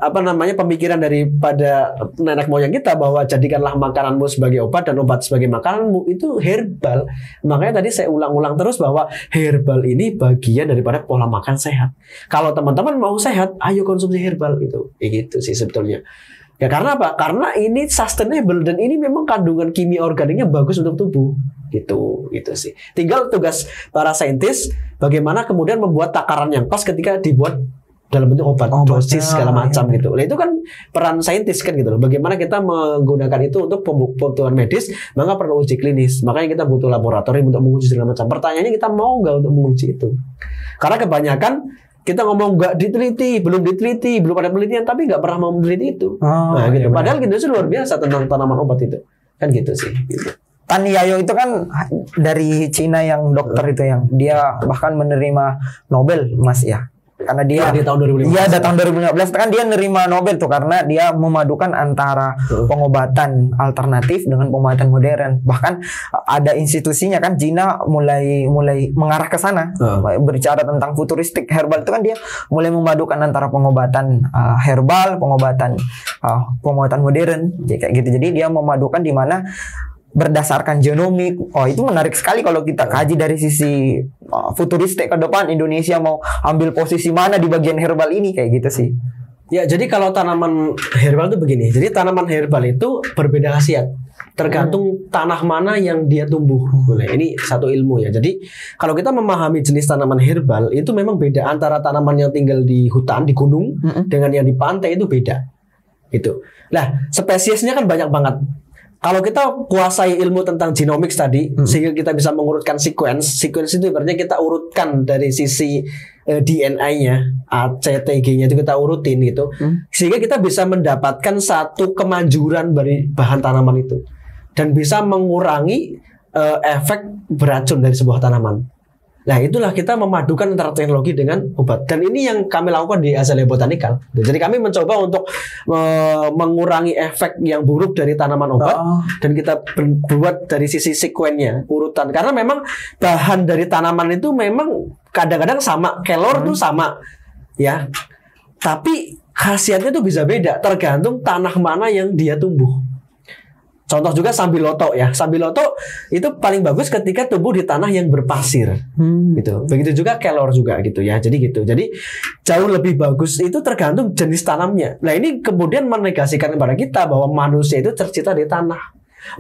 pemikiran daripada nenek moyang kita bahwa jadikanlah makananmu sebagai obat dan obat sebagai makananmu, itu herbal. Makanya tadi saya ulang-ulang terus bahwa herbal ini bagian daripada pola makan sehat. Kalau teman-teman mau sehat, ayo konsumsi herbal itu. Gitu sih sebetulnya. Ya karena apa? Karena ini sustainable dan ini memang kandungan kimia organiknya bagus untuk tubuh. Gitu sih. Tinggal tugas para saintis bagaimana kemudian membuat takaran yang pas ketika dibuat dalam bentuk obat, dosis segala macam gitu. Nah itu kan peran saintis kan gitu loh. Bagaimana kita menggunakan itu untuk pembuktian medis, maka perlu uji klinis. Makanya kita butuh laboratorium untuk menguji segala macam. Pertanyaannya kita mau nggak untuk menguji itu? Karena kebanyakan kita ngomong nggak diteliti, belum ada penelitian, tapi nggak pernah mau meneliti itu. Gitu. Padahal Indonesia luar biasa tentang tanaman obat itu. Kan gitu sih. Gitu. Tan Yayo itu kan dari Cina yang dokter itu yang dia bahkan menerima Nobel Mas ya. karena dia di tahun 2015. Iya, tahun 2015 kan dia nerima Nobel tuh karena dia memadukan antara pengobatan alternatif dengan pengobatan modern. Bahkan ada institusinya kan, Cina mulai mengarah ke sana. Berbicara tentang futuristik herbal itu kan dia mulai memadukan antara pengobatan herbal, pengobatan modern kayak gitu. Jadi dia memadukan di mana berdasarkan genomik. Oh, itu menarik sekali kalau kita kaji dari sisi futuristik ke depan. Indonesia mau ambil posisi mana di bagian herbal ini, kayak gitu sih. Ya, jadi kalau tanaman herbal itu begini. Jadi tanaman herbal itu berbeda khasiat. Tergantung tanah mana yang dia tumbuh. Boleh. Ini satu ilmu ya. Jadi kalau kita memahami jenis tanaman herbal itu memang beda antara tanaman yang tinggal di hutan, di gunung dengan yang di pantai, itu beda. Gitu. Nah, spesiesnya kan banyak banget. Kalau kita kuasai ilmu tentang genomics tadi, sehingga kita bisa mengurutkan sequence itu ibaratnya kita urutkan dari sisi DNA-nya, ACTG-nya itu kita urutin gitu, sehingga kita bisa mendapatkan satu kemanjuran dari bahan tanaman itu dan bisa mengurangi efek beracun dari sebuah tanaman. Nah, itulah kita memadukan antara teknologi dengan obat. Dan ini yang kami lakukan di Azalea Botanical. Jadi kami mencoba untuk mengurangi efek yang buruk dari tanaman obat, dan kita buat dari sisi sekuennya, urutan. Karena memang bahan dari tanaman itu memang kadang-kadang sama, kelor itu sama, ya. Tapi khasiatnya itu bisa beda, tergantung tanah mana yang dia tumbuh. Contoh juga sambiloto ya. Sambiloto itu paling bagus ketika tumbuh di tanah yang berpasir. Gitu. Begitu juga kelor juga gitu ya. Jadi gitu. Jadi jauh lebih bagus itu tergantung jenis tanamnya. Nah, ini kemudian menegasikan kepada kita bahwa manusia itu tercipta di tanah.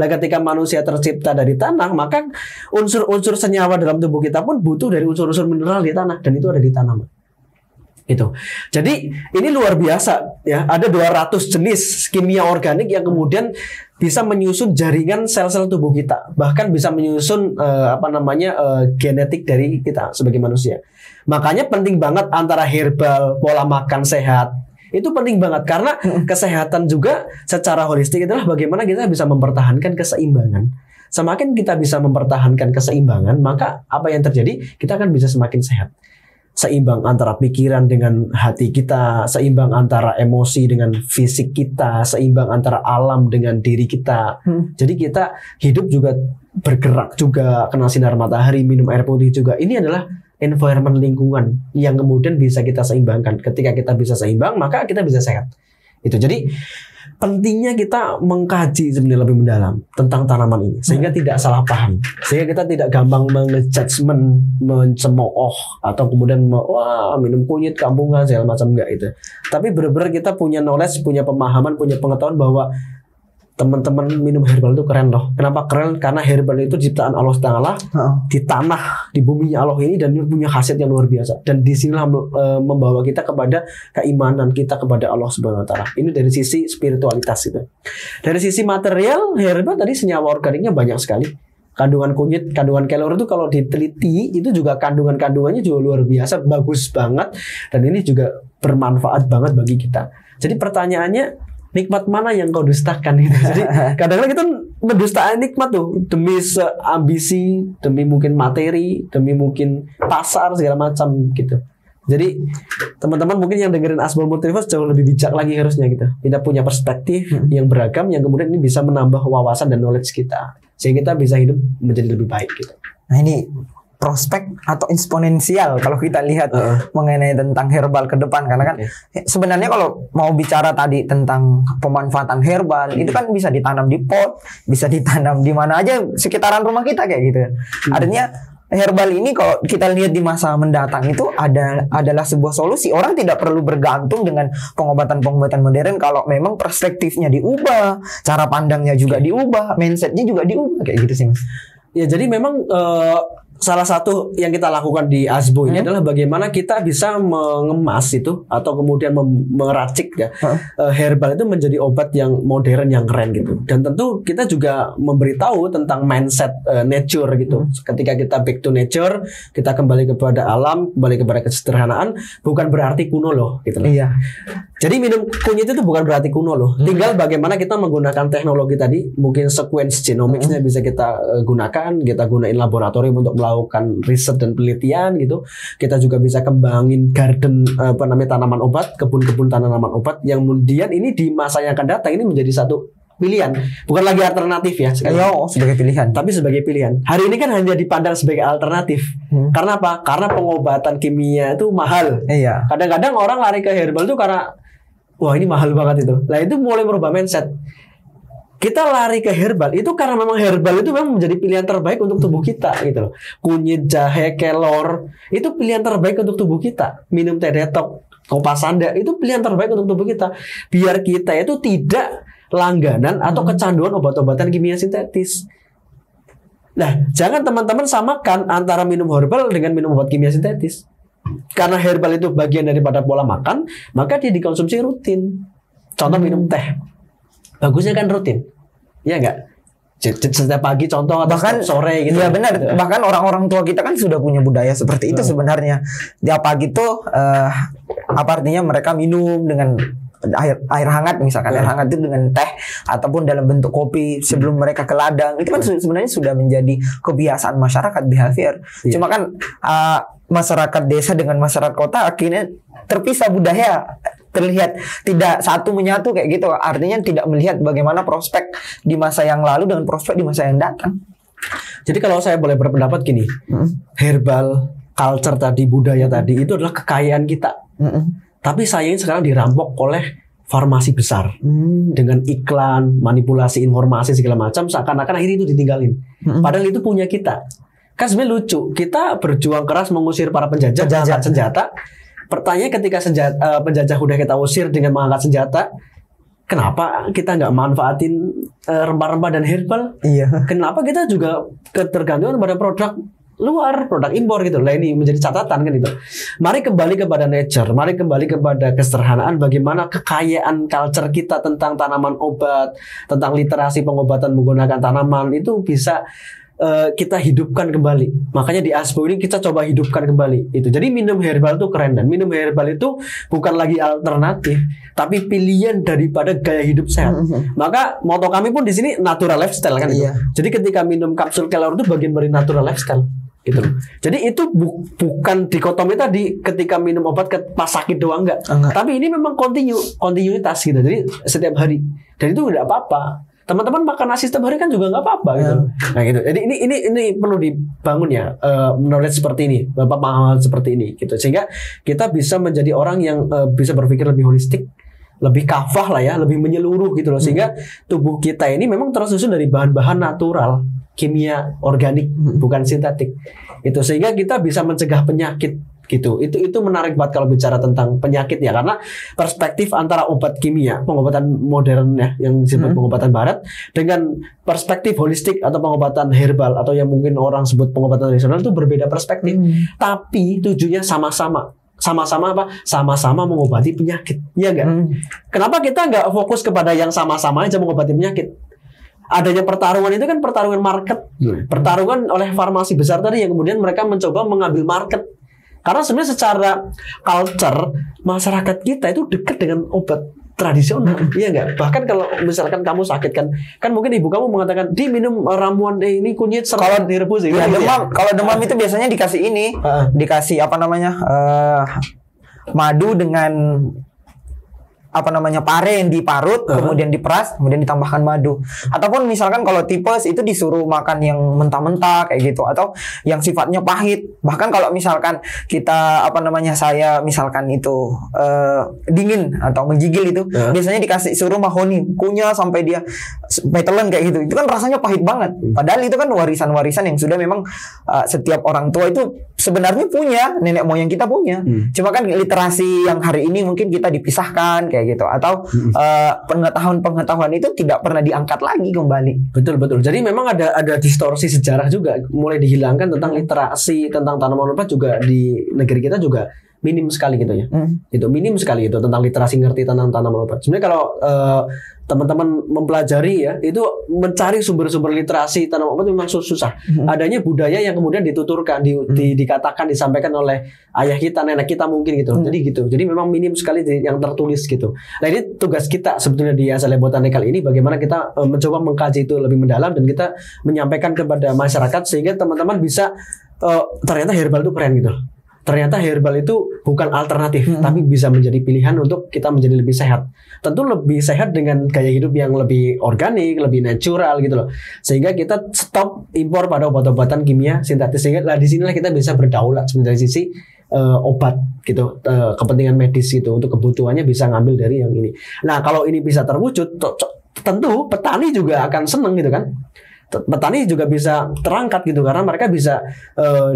Nah, ketika manusia tercipta dari tanah, maka unsur-unsur senyawa dalam tubuh kita pun butuh dari unsur-unsur mineral di tanah, dan itu ada di tanaman. Itu. Jadi ini luar biasa ya. Ada 200 jenis kimia organik yang kemudian bisa menyusun jaringan sel-sel tubuh kita, bahkan bisa menyusun genetik dari kita sebagai manusia. Makanya penting banget antara herbal, pola makan sehat. Itu penting banget karena kesehatan juga secara holistik adalah bagaimana kita bisa mempertahankan keseimbangan. Semakin kita bisa mempertahankan keseimbangan, maka apa yang terjadi? Kita akan bisa semakin sehat. Seimbang antara pikiran dengan hati kita, seimbang antara emosi dengan fisik kita, seimbang antara alam dengan diri kita. Jadi kita hidup juga bergerak juga, kena sinar matahari, minum air putih juga. Ini adalah environment lingkungan yang kemudian bisa kita seimbangkan. Ketika kita bisa seimbang, maka kita bisa sehat. Itu. Jadi pentingnya kita mengkaji sebenarnya lebih mendalam tentang tanaman ini sehingga tidak salah paham, sehingga kita tidak gampang mengejudgment, mencemooh atau kemudian minum kunyit kampungan segala macam, enggak itu. Tapi benar-benar kita punya knowledge, punya pemahaman, punya pengetahuan bahwa teman-teman minum herbal itu keren loh. Kenapa keren? Karena herbal itu ciptaan Allah Ta'ala di tanah, di bumi Allah ini, dan dia punya khasiat yang luar biasa. Dan di sinilah membawa kita kepada keimanan kita kepada Allah Subhanahu Wa Ta'ala. Ini dari sisi spiritualitas itu. Dari sisi material, herbal tadi senyawa organiknya banyak sekali. Kandungan kunyit, kandungan kelor itu kalau diteliti itu juga kandungannya juga luar biasa, bagus banget, dan ini juga bermanfaat banget bagi kita. Jadi pertanyaannya, nikmat mana yang kau dustakan gitu. Jadi kadang-kadang kita mendustakan nikmat tuh demi ambisi, demi mungkin materi, demi mungkin pasar segala macam gitu. Jadi teman-teman mungkin yang dengerin Asbal Multiverse jauh lebih bijak lagi harusnya gitu. Kita punya perspektif yang beragam yang kemudian ini bisa menambah wawasan dan knowledge kita sehingga kita bisa hidup menjadi lebih baik gitu. Nah, ini prospek atau eksponensial kalau kita lihat mengenai tentang herbal ke depan, karena kan sebenarnya kalau mau bicara tadi tentang pemanfaatan herbal itu kan bisa ditanam di pot, bisa ditanam di mana aja sekitaran rumah kita kayak gitu. Artinya herbal ini kalau kita lihat di masa mendatang itu adalah sebuah solusi. Orang tidak perlu bergantung dengan pengobatan-pengobatan modern kalau memang perspektifnya diubah, cara pandangnya juga diubah, mindsetnya juga diubah kayak gitu sih, Mas. Ya, jadi memang salah satu yang kita lakukan di Asbo ini adalah bagaimana kita bisa mengemas itu atau kemudian meracik ya herbal itu menjadi obat yang modern yang keren gitu. Dan tentu kita juga memberitahu tentang mindset nature gitu. Ketika kita back to nature, kita kembali kepada alam, kembali kepada kesederhanaan, bukan berarti kuno loh gitu loh. Iya. Jadi minum kunyit itu bukan berarti kuno loh. Tinggal bagaimana kita menggunakan teknologi tadi, mungkin sequence genomicsnya bisa kita gunakan, kita gunain laboratorium untuk melakukan riset dan penelitian gitu. Kita juga bisa kembangin garden tanaman obat, kebun-kebun tanaman obat yang kemudian ini di masa yang akan datang ini menjadi satu pilihan, bukan lagi alternatif ya. Sebagai pilihan. Tapi sebagai pilihan. Hari ini kan hanya dipandang sebagai alternatif. Karena apa? Karena pengobatan kimia itu mahal. Iya. Kadang-kadang orang lari ke herbal itu karena wah ini mahal banget itu. Nah itu mulai merubah mindset. Kita lari ke herbal itu karena memang herbal itu memang menjadi pilihan terbaik untuk tubuh kita gitu loh. Kunyit, jahe, kelor itu pilihan terbaik untuk tubuh kita. Minum teh detok, kopas sanda itu pilihan terbaik untuk tubuh kita. Biar kita itu tidak langganan atau kecanduan obat-obatan kimia sintetis. Nah, jangan teman-teman samakan antara minum herbal dengan minum obat kimia sintetis. Karena herbal itu bagian daripada pola makan, maka dia dikonsumsi rutin. Contoh minum teh, bagusnya kan rutin, ya enggak? Setiap pagi contoh atau bahkan sore gitu. Ya benar. Gitu. Bahkan orang-orang tua kita kan sudah punya budaya seperti itu sebenarnya. Tiap pagi tuh apa artinya mereka minum dengan air hangat misalkan air hangat itu dengan teh ataupun dalam bentuk kopi sebelum mereka ke ladang itu kan sebenarnya sudah menjadi kebiasaan masyarakat behavior. Cuma kan masyarakat desa dengan masyarakat kota akhirnya terpisah budaya, terlihat tidak satu menyatu kayak gitu. Artinya tidak melihat bagaimana prospek di masa yang lalu dengan prospek di masa yang datang. Jadi kalau saya boleh berpendapat gini, herbal culture tadi, budaya tadi itu adalah kekayaan kita. Tapi sayangnya sekarang dirampok oleh farmasi besar dengan iklan, manipulasi informasi segala macam, seakan-akan akhirnya itu ditinggalin. Padahal itu punya kita. Kan sebenarnya lucu, kita berjuang keras mengusir para penjajah mengangkat senjata. Pertanyaannya ketika penjajah udah kita usir dengan mengangkat senjata, kenapa kita nggak manfaatin rempah-rempah dan herbal? Iya. Kenapa kita juga ketergantungan pada produk luar, produk impor gitu. Lah ini menjadi catatan kan itu. Mari kembali kepada nature, mari kembali kepada kesederhanaan bagaimana kekayaan culture kita tentang tanaman obat, tentang literasi pengobatan menggunakan tanaman itu bisa kita hidupkan kembali. Makanya di Aspo ini kita coba hidupkan kembali itu. Jadi minum herbal itu keren, dan minum herbal itu bukan lagi alternatif, tapi pilihan daripada gaya hidup sehat. Maka moto kami pun di sini natural lifestyle kan itu. Jadi ketika minum kapsul kelor itu bagian dari natural lifestyle gitu. Jadi itu bukan dikotomi tadi ketika minum obat pas sakit doang enggak. Tapi ini memang kontinuitas gitu. Jadi setiap hari. Dan itu tidak apa-apa. Teman-teman makan nasi setiap hari kan juga nggak apa-apa gitu. Nah gitu. Jadi ini perlu dibangun ya, knowledge seperti ini, pemahaman seperti ini gitu. Sehingga kita bisa menjadi orang yang bisa berpikir lebih holistik, lebih kafah lah ya, lebih menyeluruh gitu loh. Sehingga tubuh kita ini memang tersusun dari bahan-bahan natural, kimia organik, bukan sintetik. Itu sehingga kita bisa mencegah penyakit gitu. Itu menarik banget kalau bicara tentang penyakit ya, karena perspektif antara obat kimia, pengobatan modern ya yang disebut pengobatan barat, dengan perspektif holistik atau pengobatan herbal atau yang mungkin orang sebut pengobatan tradisional itu berbeda perspektif. Tapi tujuannya sama-sama. Sama-sama apa? Sama-sama mengobati penyakit. Iya enggak? Kenapa kita enggak fokus kepada yang sama-sama aja mengobati penyakit? Adanya pertarungan itu kan pertarungan market. Pertarungan oleh farmasi besar tadi yang kemudian mereka mencoba mengambil market. Karena sebenarnya secara culture masyarakat kita itu dekat dengan obat tradisional, iya enggak? Bahkan kalau misalkan kamu sakit kan mungkin ibu kamu mengatakan diminum ramuan ini kunyit serta direbus ya. Demam, kalau demam itu biasanya dikasih ini, dikasih apa namanya madu dengan apa namanya pare yang diparut, kemudian diperas, kemudian ditambahkan madu. Ataupun misalkan kalau tipes itu disuruh makan yang mentah-mentah kayak gitu, atau yang sifatnya pahit. Bahkan kalau misalkan kita apa namanya saya misalkan itu dingin atau menggigil itu, biasanya dikasih suruh mahoni, kunyah sampai dia metelan kayak gitu. Itu kan rasanya pahit banget. Padahal itu kan warisan-warisan yang sudah memang setiap orang tua itu sebenarnya punya, nenek moyang kita punya. Cuma kan literasi yang hari ini mungkin kita dipisahkan kayak gitu, atau pengetahuan itu tidak pernah diangkat lagi kembali. Betul. Jadi memang ada distorsi sejarah juga mulai dihilangkan tentang literasi tentang tanaman obat juga di negeri kita juga minim sekali gitu ya. Itu minim sekali itu tentang literasi ngerti tentang tanaman obat. Sebenarnya kalau teman-teman mempelajari ya, itu mencari sumber-sumber literasi tanaman obat memang susah. Adanya budaya yang kemudian dituturkan, dikatakan, disampaikan oleh ayah kita, nenek kita mungkin gitu. Jadi gitu. Jadi memang minim sekali yang tertulis gitu. Nah ini tugas kita sebetulnya di Azalea Botanical ini, bagaimana kita mencoba mengkaji itu lebih mendalam dan kita menyampaikan kepada masyarakat sehingga teman-teman bisa ternyata herbal itu keren gitu. Ternyata herbal itu bukan alternatif, tapi bisa menjadi pilihan untuk kita menjadi lebih sehat. Tentu lebih sehat dengan gaya hidup yang lebih organik, lebih natural gitu loh. Sehingga kita stop impor pada obat-obatan kimia sintetis. Sehingga di sinilah kita bisa berdaulat dari sisi obat gitu, kepentingan medis gitu. Untuk kebutuhannya bisa ngambil dari yang ini. Nah kalau ini bisa terwujud, tentu petani juga akan seneng gitu kan. Petani juga bisa terangkat gitu karena mereka bisa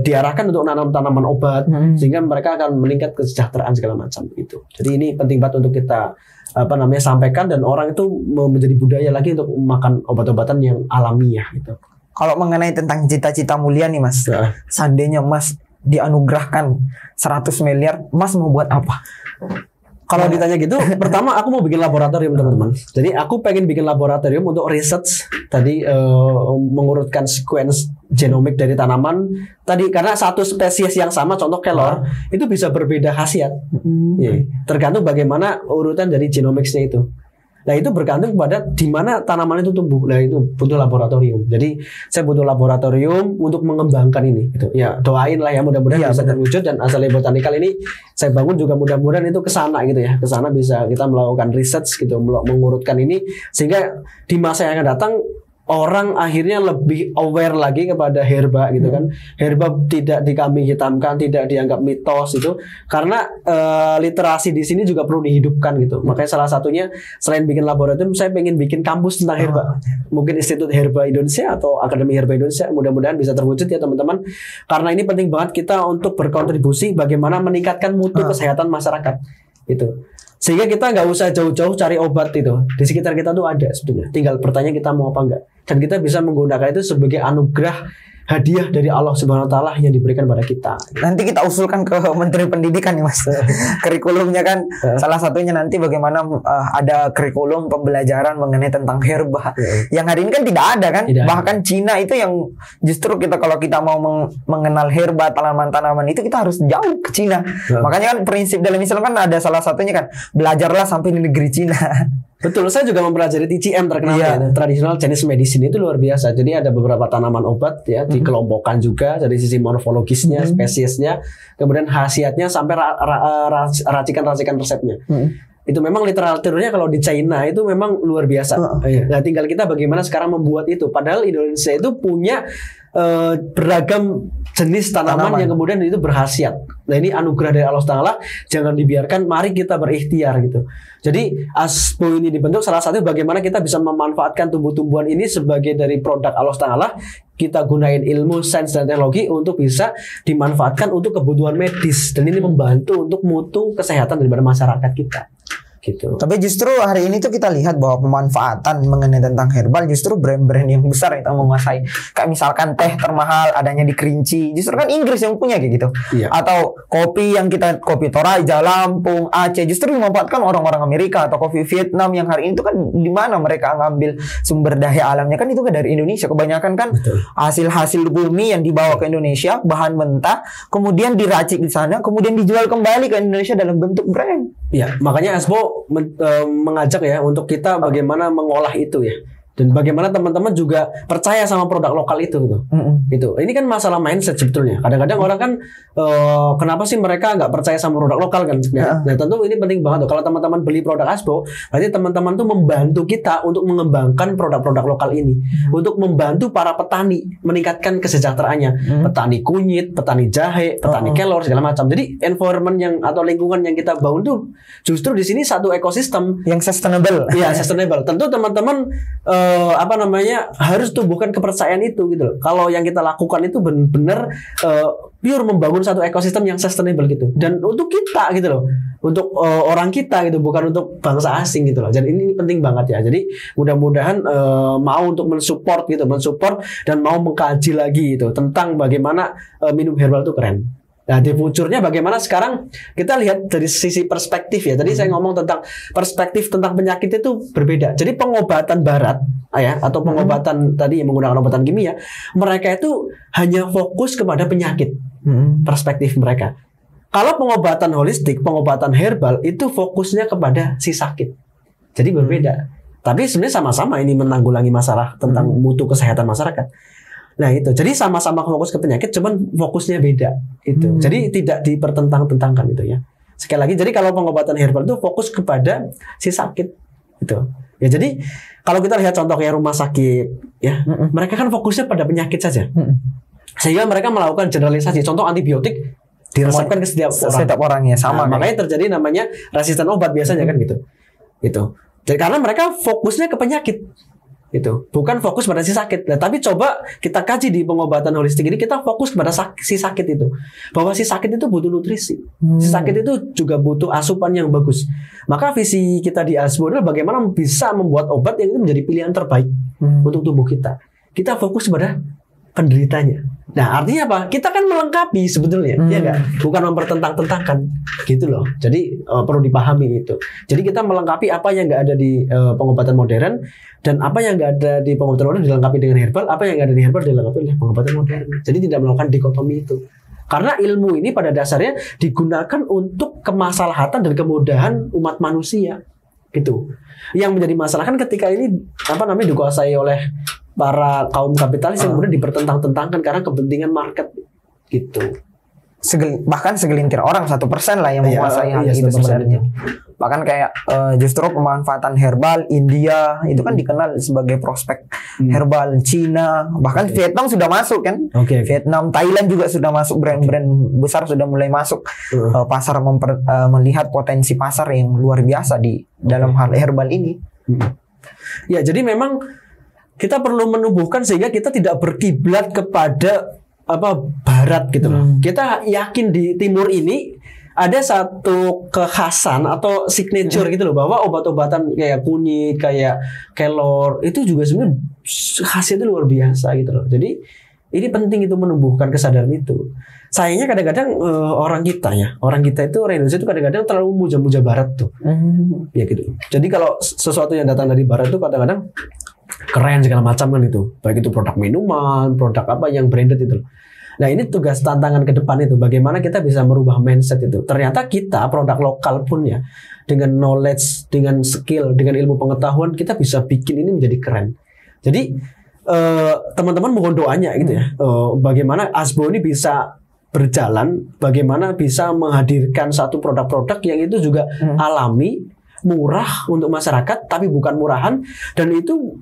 diarahkan untuk nanam tanaman obat sehingga mereka akan meningkat kesejahteraan segala macam itu. Jadi ini penting banget untuk kita sampaikan dan orang itu menjadi budaya lagi untuk makan obat-obatan yang alamiah gitu. Kalau mengenai tentang cita-cita mulia nih Mas, seandainya Mas dianugerahkan 100 miliar, Mas mau buat apa? Kalau ditanya gitu, pertama aku mau bikin laboratorium teman-teman. Jadi aku pengen bikin laboratorium untuk research tadi mengurutkan sequence genomik dari tanaman tadi karena satu spesies yang sama, contoh kelor itu bisa berbeda khasiat. Tergantung bagaimana urutan dari genomicsnya itu. Nah itu bergantung kepada di mana tanaman itu tumbuh. Nah itu butuh laboratorium. Jadi saya butuh laboratorium untuk mengembangkan ini. Gitu. Ya doain lah ya mudah-mudahan bisa terwujud dan Azalea Botanical ini saya bangun juga mudah-mudahan itu kesana gitu ya. Kesana bisa kita melakukan research gitu, mengurutkan ini sehingga di masa yang akan datang orang akhirnya lebih aware lagi kepada herba gitu kan. Herba tidak dikambing hitamkan, tidak dianggap mitos itu karena literasi di sini juga perlu dihidupkan gitu. Makanya salah satunya selain bikin laboratorium, saya pengen bikin kampus tentang herba. Mungkin Institut Herba Indonesia atau Akademi Herba Indonesia, mudah-mudahan bisa terwujud ya teman-teman. Karena ini penting banget kita untuk berkontribusi bagaimana meningkatkan mutu kesehatan masyarakat itu. Sehingga kita nggak usah jauh-jauh cari obat itu. Di sekitar kita tuh ada sebetulnya. Tinggal bertanya kita mau apa enggak. Dan kita bisa menggunakan itu sebagai anugerah hadiah dari Allah Subhanahu wa taala yang diberikan pada kita. Nanti kita usulkan ke Menteri Pendidikan nih Mas. Kurikulumnya kan salah satunya nanti bagaimana ada kurikulum pembelajaran mengenai tentang herba. Yang hari ini kan tidak ada kan? Tidak. Bahkan Cina itu yang justru kalau kita mau mengenal herba, tanaman-tanaman itu kita harus jauh ke Cina. Makanya kan prinsip dalam Islam kan ada salah satunya kan belajarlah sampai di negeri Cina. Betul, saya juga mempelajari TCM terkenal ya, tradisional Chinese medicine itu luar biasa. Jadi ada beberapa tanaman obat ya dikelompokkan juga dari sisi morfologisnya, spesiesnya, kemudian khasiatnya sampai racikan-racikan resepnya. Itu memang literaturnya kalau di China itu memang luar biasa. Nah, tinggal kita bagaimana sekarang membuat itu. Padahal Indonesia itu punya beragam jenis tanaman yang kemudian itu berkhasiat. Nah ini anugerah dari Allah Taala, jangan dibiarkan. Mari kita berikhtiar gitu. Jadi ASBO ini dibentuk salah satu bagaimana kita bisa memanfaatkan tumbuh-tumbuhan ini sebagai dari produk Allah Taala. Kita gunain ilmu, sains dan teknologi untuk bisa dimanfaatkan untuk kebutuhan medis dan ini membantu untuk mutu kesehatan daripada masyarakat kita. Gitu. Tapi justru hari ini tuh kita lihat bahwa pemanfaatan mengenai tentang herbal justru brand-brand yang besar yang menguasai. Kayak misalkan teh termahal adanya di Kerinci, justru kan Inggris yang punya kayak gitu. Atau kopi yang kita kopi Toraja, Lampung, Aceh justru dimanfaatkan orang-orang Amerika atau kopi Vietnam yang hari ini tuh kan di mana mereka ngambil sumber daya alamnya kan itu kan dari Indonesia. Kebanyakan kan hasil-hasil bumi yang dibawa ke Indonesia, bahan mentah, kemudian diracik di sana, kemudian dijual kembali ke Indonesia dalam bentuk brand. Ya, makanya ASBO mengajak ya untuk kita bagaimana mengolah itu ya. Dan bagaimana teman-teman juga percaya sama produk lokal itu gitu. Gitu. Ini kan masalah mindset sebetulnya. Kadang-kadang orang kan kenapa sih mereka nggak percaya sama produk lokal kan? Nah tentu ini penting banget tuh. Kalau teman-teman beli produk ASBO, berarti teman-teman tuh membantu kita untuk mengembangkan produk-produk lokal ini, untuk membantu para petani meningkatkan kesejahteraannya. Petani kunyit, petani jahe, petani kelor segala macam. Jadi environment yang atau lingkungan yang kita bangun tuh justru di sini satu ekosistem yang sustainable. Iya sustainable. Tentu teman-teman harus tumbuhkan kepercayaan itu gitu loh. Kalau yang kita lakukan itu benar-benar pure membangun satu ekosistem yang sustainable gitu. Dan untuk kita gitu loh. Untuk orang kita gitu, bukan untuk bangsa asing gitu loh. Jadi ini penting banget ya. Jadi mudah-mudahan mau untuk mensupport dan mau mengkaji lagi gitu tentang bagaimana minum herbal itu keren. Nah, di future-nya bagaimana sekarang kita lihat dari sisi perspektif ya. Tadi saya ngomong tentang perspektif tentang penyakit itu berbeda. Jadi pengobatan barat ya atau pengobatan tadi yang menggunakan obatan kimia, mereka itu hanya fokus kepada penyakit. Perspektif mereka. Kalau pengobatan holistik, pengobatan herbal itu fokusnya kepada si sakit. Jadi berbeda. Tapi sebenarnya sama-sama ini menanggulangi masalah tentang mutu kesehatan masyarakat. Nah itu, jadi sama-sama fokus ke penyakit, cuman fokusnya beda. Itu, jadi tidak dipertentang-tentangkan itu ya. Sekali lagi, jadi kalau pengobatan herbal itu fokus kepada si sakit, itu. Ya jadi kalau kita lihat contoh kayak rumah sakit, ya, mereka kan fokusnya pada penyakit saja, sehingga mereka melakukan generalisasi. Contoh antibiotik diresepkan ke setiap orangnya sama. Nah, makanya terjadi namanya resisten obat biasanya kan gitu. Itu. Jadi karena mereka fokusnya ke penyakit. Itu bukan fokus pada si sakit. Nah, tapi coba kita kaji di pengobatan holistik ini, kita fokus kepada si sakit itu, bahwa si sakit itu butuh nutrisi, si sakit itu juga butuh asupan yang bagus. Maka visi kita di ASBO adalah bagaimana bisa membuat obat yang itu menjadi pilihan terbaik untuk tubuh kita. Kita fokus pada penderitanya. Nah, artinya apa? Kita kan melengkapi sebetulnya, ya nggak? Bukan mempertentang-tentangkan, gitu loh. Jadi perlu dipahami itu. Jadi kita melengkapi apa yang nggak ada di pengobatan modern, dan apa yang nggak ada di pengobatan modern dilengkapi dengan herbal, apa yang nggak ada di herbal dilengkapi oleh pengobatan modern. Jadi tidak melakukan dikotomi itu. Karena ilmu ini pada dasarnya digunakan untuk kemaslahatan dan kemudahan umat manusia, gitu. Yang menjadi masalah kan ketika ini dikuasai oleh para kaum kapitalis yang kemudian dipertentang-tentangkan karena kepentingan market gitu. Bahkan segelintir orang 1% lah yang menguasai hal itu sebenarnya. Bahkan kayak justru pemanfaatan herbal India itu kan dikenal sebagai prospek herbal. Cina, bahkan Vietnam sudah masuk kan. Vietnam, Thailand juga sudah masuk, brand-brand besar sudah mulai masuk pasar, melihat potensi pasar yang luar biasa di dalam hal herbal ini. Ya, jadi memang kita perlu menumbuhkan sehingga kita tidak berkiblat kepada barat gitu loh. Kita yakin di timur ini ada satu kekhasan atau signature gitu loh, bahwa obat-obatan kayak kunyit, kayak kelor itu juga sebenarnya khasiatnya luar biasa gitu loh. Jadi ini penting itu menumbuhkan kesadaran itu. Sayangnya kadang-kadang orang kita itu orang Indonesia itu kadang-kadang terlalu muja-muja barat tuh. Ya gitu. Jadi kalau sesuatu yang datang dari barat itu kadang-kadang keren segala macam kan itu, baik itu produk minuman, produk apa yang branded itu. Nah ini tugas tantangan ke depan itu, bagaimana kita bisa merubah mindset itu. Ternyata kita produk lokal pun ya, dengan knowledge, dengan skill, dengan ilmu pengetahuan kita bisa bikin ini menjadi keren. Jadi teman-teman mohon doanya gitu ya, bagaimana ASBO ini bisa berjalan, bagaimana bisa menghadirkan satu produk-produk yang itu juga alami, murah untuk masyarakat, tapi bukan murahan, dan itu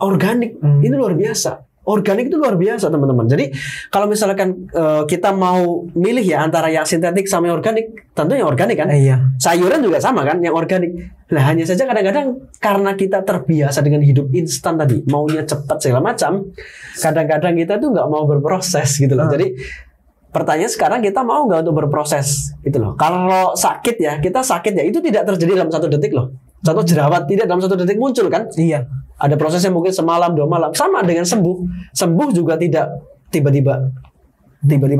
organik. Ini luar biasa. Organik itu luar biasa teman-teman. Jadi kalau misalkan kita mau milih ya antara yang sintetik sama yang organik, tentu yang organik kan. Sayuran juga sama kan, yang organik. Nah hanya saja kadang-kadang karena kita terbiasa dengan hidup instan tadi, maunya cepat segala macam, kadang-kadang kita tuh nggak mau berproses gitu loh. Jadi pertanyaan sekarang, kita mau nggak untuk berproses gitu loh. Kalau sakit ya, kita sakit ya, itu tidak terjadi dalam 1 detik loh. Contoh jerawat tidak dalam 1 detik muncul kan? Iya. Ada prosesnya mungkin semalam 2 malam. Sama dengan sembuh. Sembuh juga tidak tiba-tiba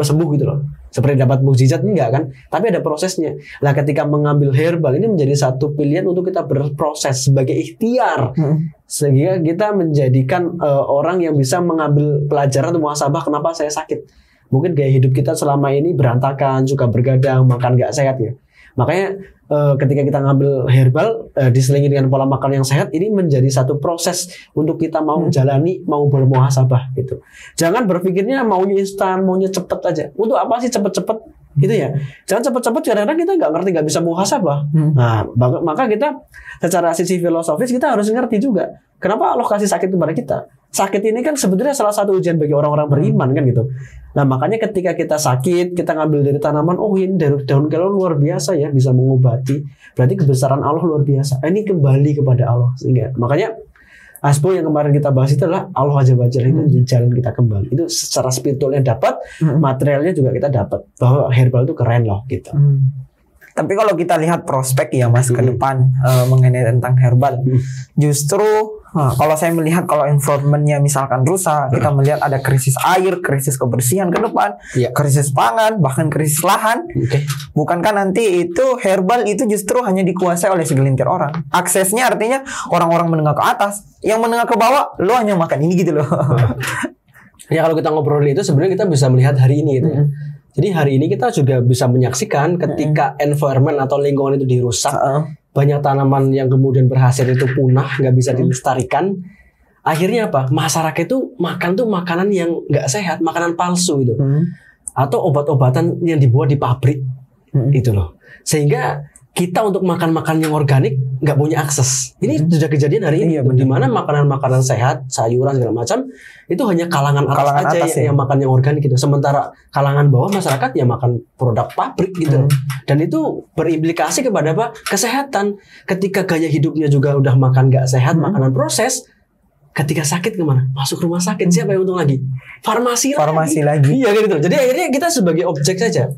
sembuh gitu loh. Seperti dapat mukjizat enggak kan? Tapi ada prosesnya. Nah, ketika mengambil herbal ini menjadi satu pilihan untuk kita berproses sebagai ikhtiar. Sehingga kita menjadikan orang yang bisa mengambil pelajaran untuk muhasabah, kenapa saya sakit. Mungkin gaya hidup kita selama ini berantakan, suka bergadang, makan nggak sehat ya. Makanya ketika kita ngambil herbal diselingi dengan pola makan yang sehat, ini menjadi satu proses untuk kita mau jalani, mau bermuhasabah gitu. Jangan berpikirnya maunya instan, maunya cepet aja. Untuk apa sih cepet-cepet gitu ya? Jangan cepet-cepet, kadang-kadang kita nggak ngerti, nggak bisa muhasabah. Nah, maka kita secara sisi filosofis kita harus ngerti juga kenapa Allah kasih sakit kepada kita. Sakit ini kan sebetulnya salah satu ujian bagi orang-orang beriman kan gitu. Nah makanya ketika kita sakit, kita ngambil dari tanaman, oh ini dari daun kelor luar biasa ya, bisa mengobati. Berarti kebesaran Allah luar biasa. Ini kembali kepada Allah. Sehingga makanya ASBO yang kemarin kita bahas itu adalah Allah Azza wa Jalla, itu jalan kita kembali. Itu secara spiritualnya dapat, materialnya juga kita dapat. Bahwa herbal itu keren loh gitu. Tapi kalau kita lihat prospek ya Mas ke depan mengenai tentang herbal, justru Nah, kalau saya melihat kalau environment-nya misalkan rusak, kita melihat ada krisis air, krisis kebersihan ke depan, krisis pangan, bahkan krisis lahan. Bukankah nanti itu herbal itu justru hanya dikuasai oleh segelintir orang? Aksesnya artinya orang-orang menengah ke atas, yang menengah ke bawah, lo hanya makan ini gitu loh. Ya kalau kita ngobrol itu sebenarnya kita bisa melihat hari ini gitu ya. Jadi hari ini kita juga bisa menyaksikan ketika environment atau lingkungan itu dirusak, banyak tanaman yang kemudian berhasil itu punah, nggak bisa dilestarikan. Akhirnya apa? Masyarakat itu makan tuh makanan yang nggak sehat, makanan palsu itu, atau obat-obatan yang dibuat di pabrik itu loh. Sehingga kita untuk makan yang organik nggak punya akses. Ini sudah kejadian hari ini, di mana makanan-makanan sehat, sayuran segala macam itu hanya kalangan atas aja yang makan yang organik gitu. Sementara kalangan bawah masyarakat ya makan produk pabrik gitu. Dan itu berimplikasi kepada apa? Kesehatan. Ketika gaya hidupnya juga udah makan nggak sehat, makanan proses. Ketika sakit kemana? Masuk rumah sakit. Siapa yang untung lagi? Farmasi lagi. Iya gitu. Jadi akhirnya kita sebagai objek saja.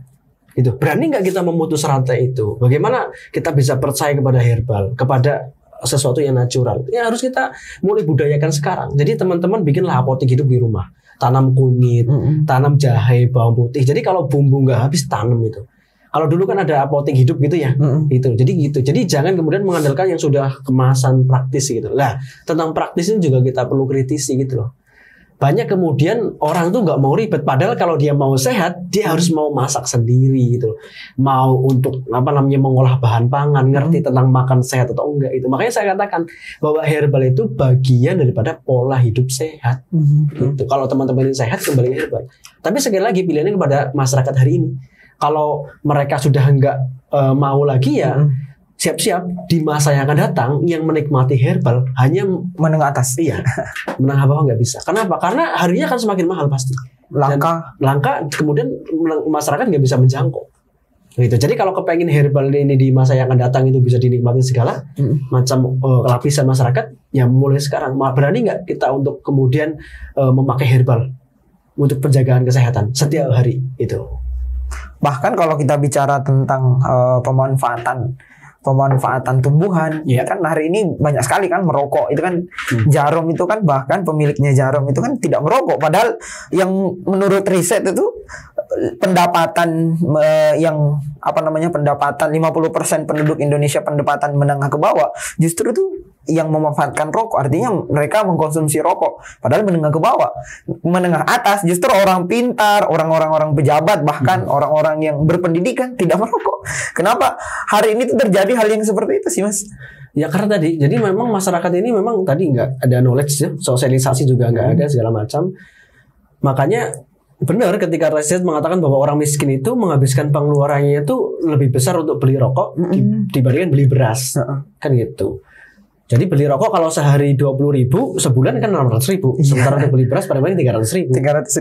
Itu berani nggak kita memutus rantai itu? Bagaimana kita bisa percaya kepada herbal, kepada sesuatu yang natural? Ya harus kita mulai budayakan sekarang. Jadi teman-teman bikinlah apotek hidup di rumah, tanam kunyit, tanam jahe, bawang putih. Jadi kalau bumbu nggak habis tanam itu. Kalau dulu kan ada apotek hidup gitu ya, itu. Jadi gitu. Jadi jangan kemudian mengandalkan yang sudah kemasan praktis gitu. Nah tentang praktis ini juga kita perlu kritisi gitu loh. Banyak kemudian orang tuh nggak mau ribet, padahal kalau dia mau sehat dia harus mau masak sendiri gitu, mau untuk mengolah bahan pangan, ngerti tentang makan sehat atau enggak itu. Makanya saya katakan bahwa herbal itu bagian daripada pola hidup sehat. Gitu. Kalau teman-teman ini sehat kembali ke herbal. Tapi sekali lagi pilihannya kepada masyarakat hari ini. Kalau mereka sudah nggak mau lagi ya. Siap-siap di masa yang akan datang yang menikmati herbal hanya menengah atas. Iya, menengah bawah nggak bisa. Kenapa? Karena harganya akan semakin mahal pasti. Langka, kemudian masyarakat nggak bisa menjangkau. Gitu. Jadi kalau kepengen herbal ini di masa yang akan datang itu bisa dinikmati segala macam lapisan masyarakat, ya mulai sekarang. Berani nggak kita untuk kemudian memakai herbal untuk penjagaan kesehatan setiap hari itu? Bahkan kalau kita bicara tentang pemanfaatan tumbuhan, kan hari ini banyak sekali kan merokok itu kan jarum itu kan bahkan pemiliknya jarum itu kan tidak merokok, padahal yang menurut riset itu pendapatan pendapatan 50% penduduk Indonesia pendapatan menengah ke bawah justru itu yang memanfaatkan rokok, artinya mereka mengkonsumsi rokok, padahal menengah ke bawah. Menengah atas justru orang pintar, orang-orang pejabat, bahkan orang-orang yang berpendidikan tidak merokok. Kenapa hari ini tuh terjadi hal yang seperti itu sih, Mas? Ya karena tadi, jadi memang masyarakat ini memang tadi nggak ada knowledge ya, sosialisasi juga nggak ada segala macam. Makanya benar ketika riset mengatakan bahwa orang miskin itu menghabiskan pengeluarannya itu lebih besar untuk beli rokok dibandingkan beli beras, kan gitu. Jadi beli rokok kalau sehari 20.000, sebulan kan 600.000. Sementara untuk beli beras paling-paling 300.000.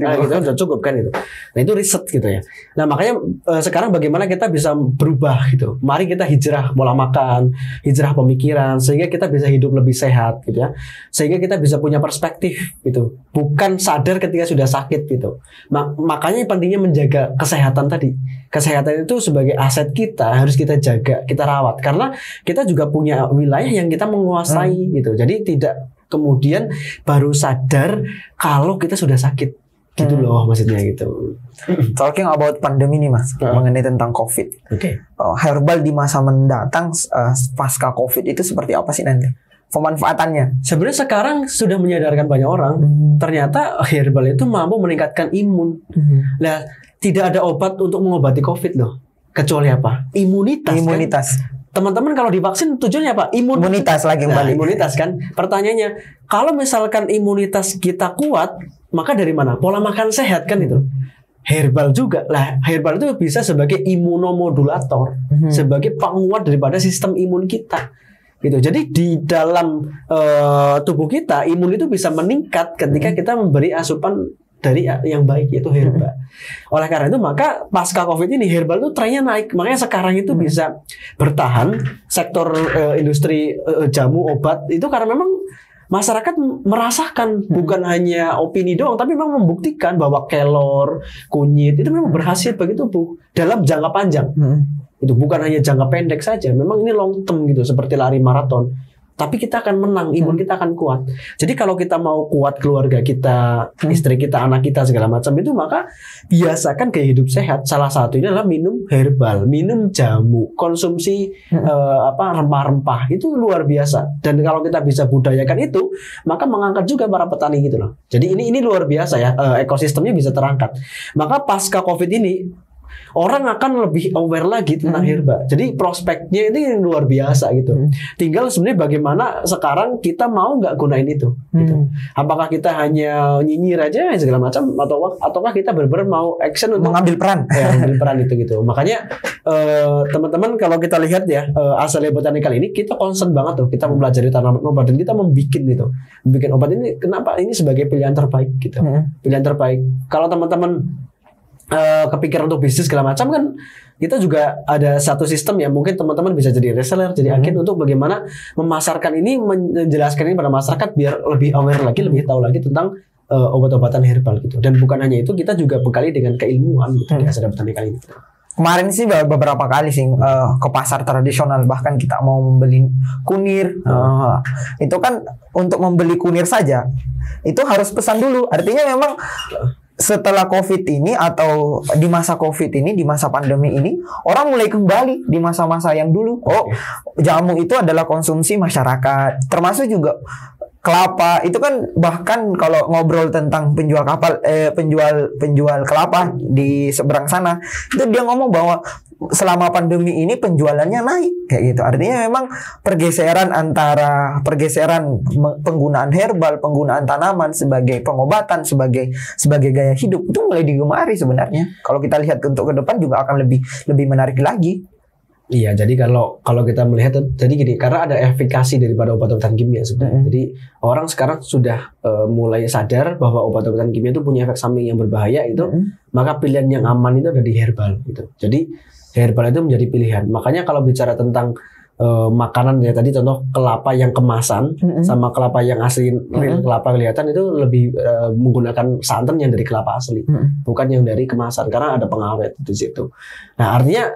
Nah, gitu udah cukup kan itu. Nah itu riset gitu ya. Nah makanya sekarang bagaimana kita bisa berubah gitu. Mari kita hijrah pola makan, hijrah pemikiran, sehingga kita bisa hidup lebih sehat gitu ya. Sehingga kita bisa punya perspektif gitu. Bukan sadar ketika sudah sakit gitu. Makanya pentingnya menjaga kesehatan tadi. Kesehatan itu sebagai aset kita harus kita jaga, kita rawat. Karena kita juga punya wilayah yang kita menguasai gitu. Jadi tidak kemudian baru sadar kalau kita sudah sakit gitu loh maksudnya gitu. Talking about pandemi nih Mas, mengenai tentang COVID. Herbal di masa mendatang pasca COVID itu seperti apa sih nanti? Pemanfaatannya. Sebenarnya sekarang sudah menyadarkan banyak orang. Ternyata herbal itu mampu meningkatkan imun. Nah, tidak ada obat untuk mengobati COVID loh. Kecuali apa? Imunitas. Kan? Teman-teman kalau divaksin tujuannya apa? Imunitas lagi kembali. Imunitas kan. Pertanyaannya, kalau misalkan imunitas kita kuat, maka dari mana? Pola makan sehat kan itu. Herbal juga lah. Herbal itu bisa sebagai imunomodulator, sebagai penguat daripada sistem imun kita. Gitu. Jadi di dalam tubuh kita imun itu bisa meningkat ketika kita memberi asupan dari yang baik yaitu herbal. Oleh karena itu maka pasca COVID ini herbal itu trennya naik. Makanya sekarang itu bisa bertahan sektor industri jamu obat itu karena memang masyarakat merasakan bukan hanya opini doang tapi memang membuktikan bahwa kelor, kunyit itu memang berhasil bagi tubuh dalam jangka panjang. Itu bukan hanya jangka pendek saja, memang ini long term gitu seperti lari maraton. tapi kita akan menang, imun kita akan kuat. Jadi kalau kita mau kuat keluarga kita, istri kita, anak kita segala macam itu, maka biasakan gaya hidup sehat. Salah satunya adalah minum herbal, minum jamu, konsumsi rempah-rempah, itu luar biasa. Dan kalau kita bisa budayakan itu, maka mengangkat juga para petani gitu loh. Jadi ini luar biasa ya, ekosistemnya bisa terangkat. Maka pasca Covid ini orang akan lebih aware lagi tentang herba. Jadi prospeknya ini luar biasa gitu. Tinggal sebenarnya bagaimana sekarang kita mau nggak gunain itu. Gitu. Apakah kita hanya nyinyir aja segala macam, ataukah kita benar-benar mau action untuk mengambil peran? Ya, mengambil peran itu gitu. Makanya teman-teman kalau kita lihat ya, Azalea Botanical ini kita concern banget tuh. Kita mempelajari tanaman obat dan kita membikin gitu. Membikin obat ini, kenapa ini sebagai pilihan terbaik gitu. Pilihan terbaik. Kalau teman-teman kepikiran untuk bisnis segala macam kan, kita juga ada satu sistem ya, mungkin teman-teman bisa jadi reseller, jadi agen untuk bagaimana memasarkan ini, menjelaskan ini pada masyarakat biar lebih aware lagi, lebih tahu lagi tentang obat-obatan herbal gitu. Dan bukan hanya itu, kita juga bekali dengan keilmuan gitu di Azalea Botanical ini. Kemarin sih beberapa kali sih ke pasar tradisional, bahkan kita mau membeli kunir. Itu kan untuk membeli kunir saja itu harus pesan dulu. Artinya memang setelah COVID ini atau di masa COVID ini, di masa pandemi ini, orang mulai kembali di masa-masa yang dulu. Jamu itu adalah konsumsi masyarakat, termasuk juga kelapa. Itu kan bahkan kalau ngobrol tentang penjual kelapa di seberang sana, itu dia ngomong bahwa selama pandemi ini penjualannya naik kayak gitu. Artinya memang pergeseran penggunaan herbal, penggunaan tanaman sebagai pengobatan, sebagai gaya hidup itu mulai digemari sebenarnya. Kalau kita lihat untuk ke depan juga akan lebih menarik lagi. Iya, jadi kalau kita melihat jadi gini, karena ada efikasi daripada obat-obatan kimia sebenarnya. Jadi orang sekarang sudah mulai sadar bahwa obat-obatan kimia itu punya efek samping yang berbahaya itu, maka pilihan yang aman itu ada di herbal gitu. Jadi herbal itu menjadi pilihan. Makanya kalau bicara tentang makanan ya tadi, contoh kelapa yang kemasan sama kelapa yang asli, kelapa kelihatan itu lebih menggunakan santan yang dari kelapa asli, bukan yang dari kemasan, karena ada pengawet di situ. Nah, artinya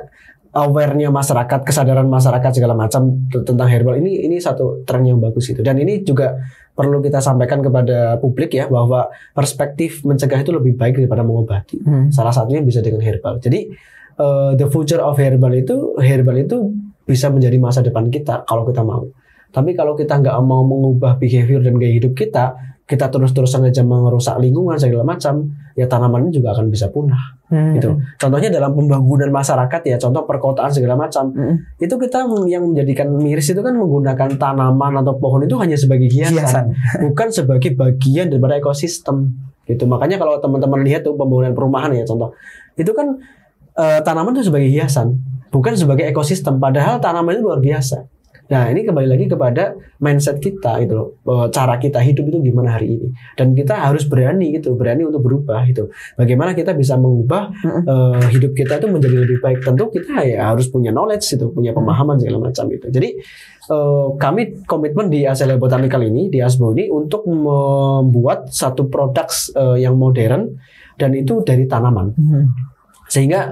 awarenya masyarakat, kesadaran masyarakat segala macam tentang herbal ini satu tren yang bagus itu. Dan ini juga perlu kita sampaikan kepada publik ya, bahwa perspektif mencegah itu lebih baik daripada mengobati. Salah satunya bisa dengan herbal. Jadi the future of herbal itu bisa menjadi masa depan kita kalau kita mau. Tapi kalau kita nggak mau mengubah behavior dan gaya hidup kita terus-terusan aja merusak lingkungan segala macam, ya tanaman ini juga akan bisa punah. Gitu. Contohnya dalam pembangunan masyarakat ya, contoh perkotaan segala macam, itu kita yang menjadikan miris itu kan menggunakan tanaman atau pohon itu hanya sebagai hiasan. Bukan sebagai bagian daripada ekosistem. Gitu. Makanya kalau teman-teman lihat tuh pembangunan perumahan ya, contoh itu kan tanaman itu sebagai hiasan, bukan sebagai ekosistem. Padahal tanaman itu luar biasa. Nah, ini kembali lagi kepada mindset kita gitu loh. Cara kita hidup itu gimana hari ini. Dan kita harus berani untuk berubah gitu. Bagaimana kita bisa mengubah hidup kita itu menjadi lebih baik. Tentu kita ya harus punya knowledge itu, punya pemahaman segala macam itu. Jadi kami komitmen di Azalea Botanical ini, di ASBO ini, untuk membuat satu produk yang modern dan itu dari tanaman. Sehingga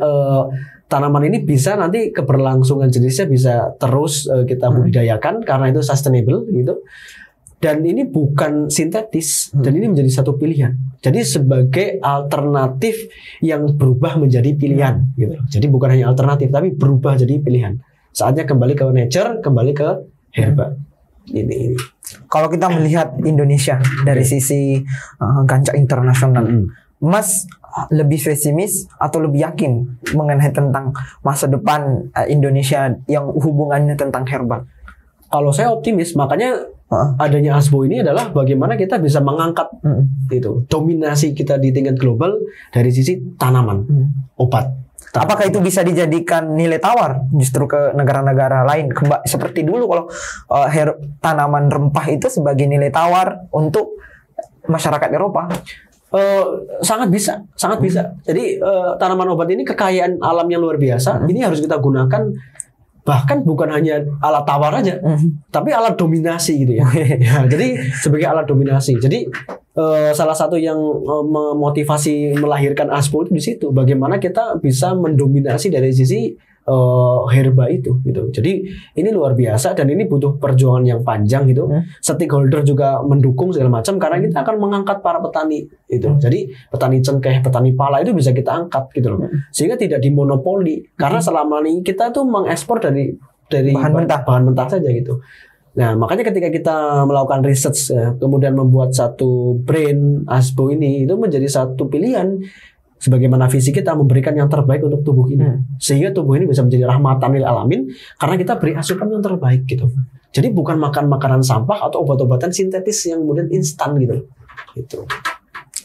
tanaman ini bisa nanti keberlangsungan jenisnya bisa terus kita budidayakan karena itu sustainable gitu. Dan ini bukan sintetis, dan ini menjadi satu pilihan. Jadi sebagai alternatif yang berubah menjadi pilihan gitu. Jadi bukan hanya alternatif tapi berubah jadi pilihan. Saatnya kembali ke nature, kembali ke herba. Ini. Kalau kita melihat Indonesia dari sisi kancah internasional, Mas lebih pesimis atau lebih yakin mengenai tentang masa depan Indonesia yang hubungannya tentang herbal? Kalau saya optimis, makanya adanya ASBO ini adalah bagaimana kita bisa mengangkat itu dominasi kita di tingkat global dari sisi tanaman, obat. Apakah itu bisa dijadikan nilai tawar justru ke negara-negara lain? Seperti dulu kalau tanaman rempah itu sebagai nilai tawar untuk masyarakat Eropa. Sangat bisa. Jadi tanaman obat ini kekayaan alam yang luar biasa. Ini harus kita gunakan, bahkan bukan hanya alat tawar aja, tapi alat dominasi gitu ya. Jadi sebagai alat dominasi. Jadi salah satu yang memotivasi melahirkan ASBO itu di situ. Bagaimana kita bisa mendominasi dari sisi herba itu gitu. Jadi ini luar biasa dan ini butuh perjuangan yang panjang gitu. Stakeholder juga mendukung segala macam karena kita akan mengangkat para petani itu. Jadi petani cengkeh, petani pala itu bisa kita angkat gitu loh. Sehingga tidak dimonopoli karena selama ini kita tuh mengekspor dari bahan mentah saja gitu. Nah, makanya ketika kita melakukan research kemudian membuat satu brand Asbo ini itu menjadi satu pilihan sebagaimana visi kita memberikan yang terbaik untuk tubuh ini. Sehingga tubuh ini bisa menjadi rahmatan lil alamin karena kita beri asupan yang terbaik gitu. Jadi bukan makan makanan sampah atau obat-obatan sintetis yang kemudian instan gitu. Gitu.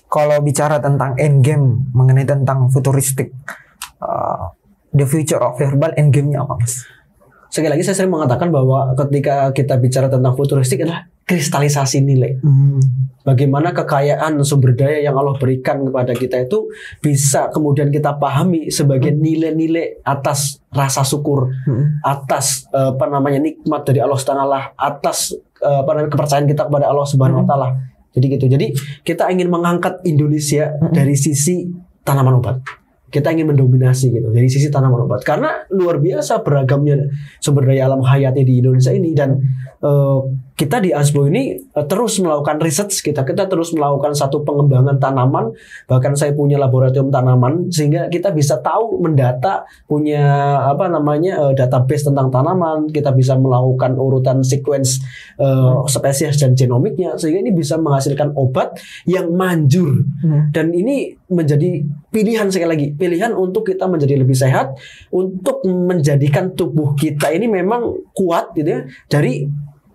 Kalau bicara tentang end game mengenai tentang futuristik, the future of herbal, end game-nya apa, Mas? Sekali lagi saya sering mengatakan bahwa ketika kita bicara tentang futuristik adalah kristalisasi nilai. Bagaimana kekayaan sumber daya yang Allah berikan kepada kita itu bisa kemudian kita pahami sebagai nilai-nilai atas rasa syukur, atas nikmat dari Allah Subhanahu wa taala, atas kepercayaan kita kepada Allah Subhanahu wa taala. Jadi gitu. Jadi kita ingin mengangkat Indonesia dari sisi tanaman obat. Kita ingin mendominasi gitu dari sisi tanaman obat karena luar biasa beragamnya sumber daya alam hayati di Indonesia ini dan kita di Asbo ini terus melakukan research kita terus melakukan satu pengembangan tanaman, bahkan saya punya laboratorium tanaman sehingga kita bisa tahu mendata, punya database tentang tanaman, kita bisa melakukan urutan sequence spesies dan genomiknya sehingga ini bisa menghasilkan obat yang manjur dan ini menjadi pilihan, sekali lagi pilihan untuk kita menjadi lebih sehat, untuk menjadikan tubuh kita ini memang kuat gitu ya dari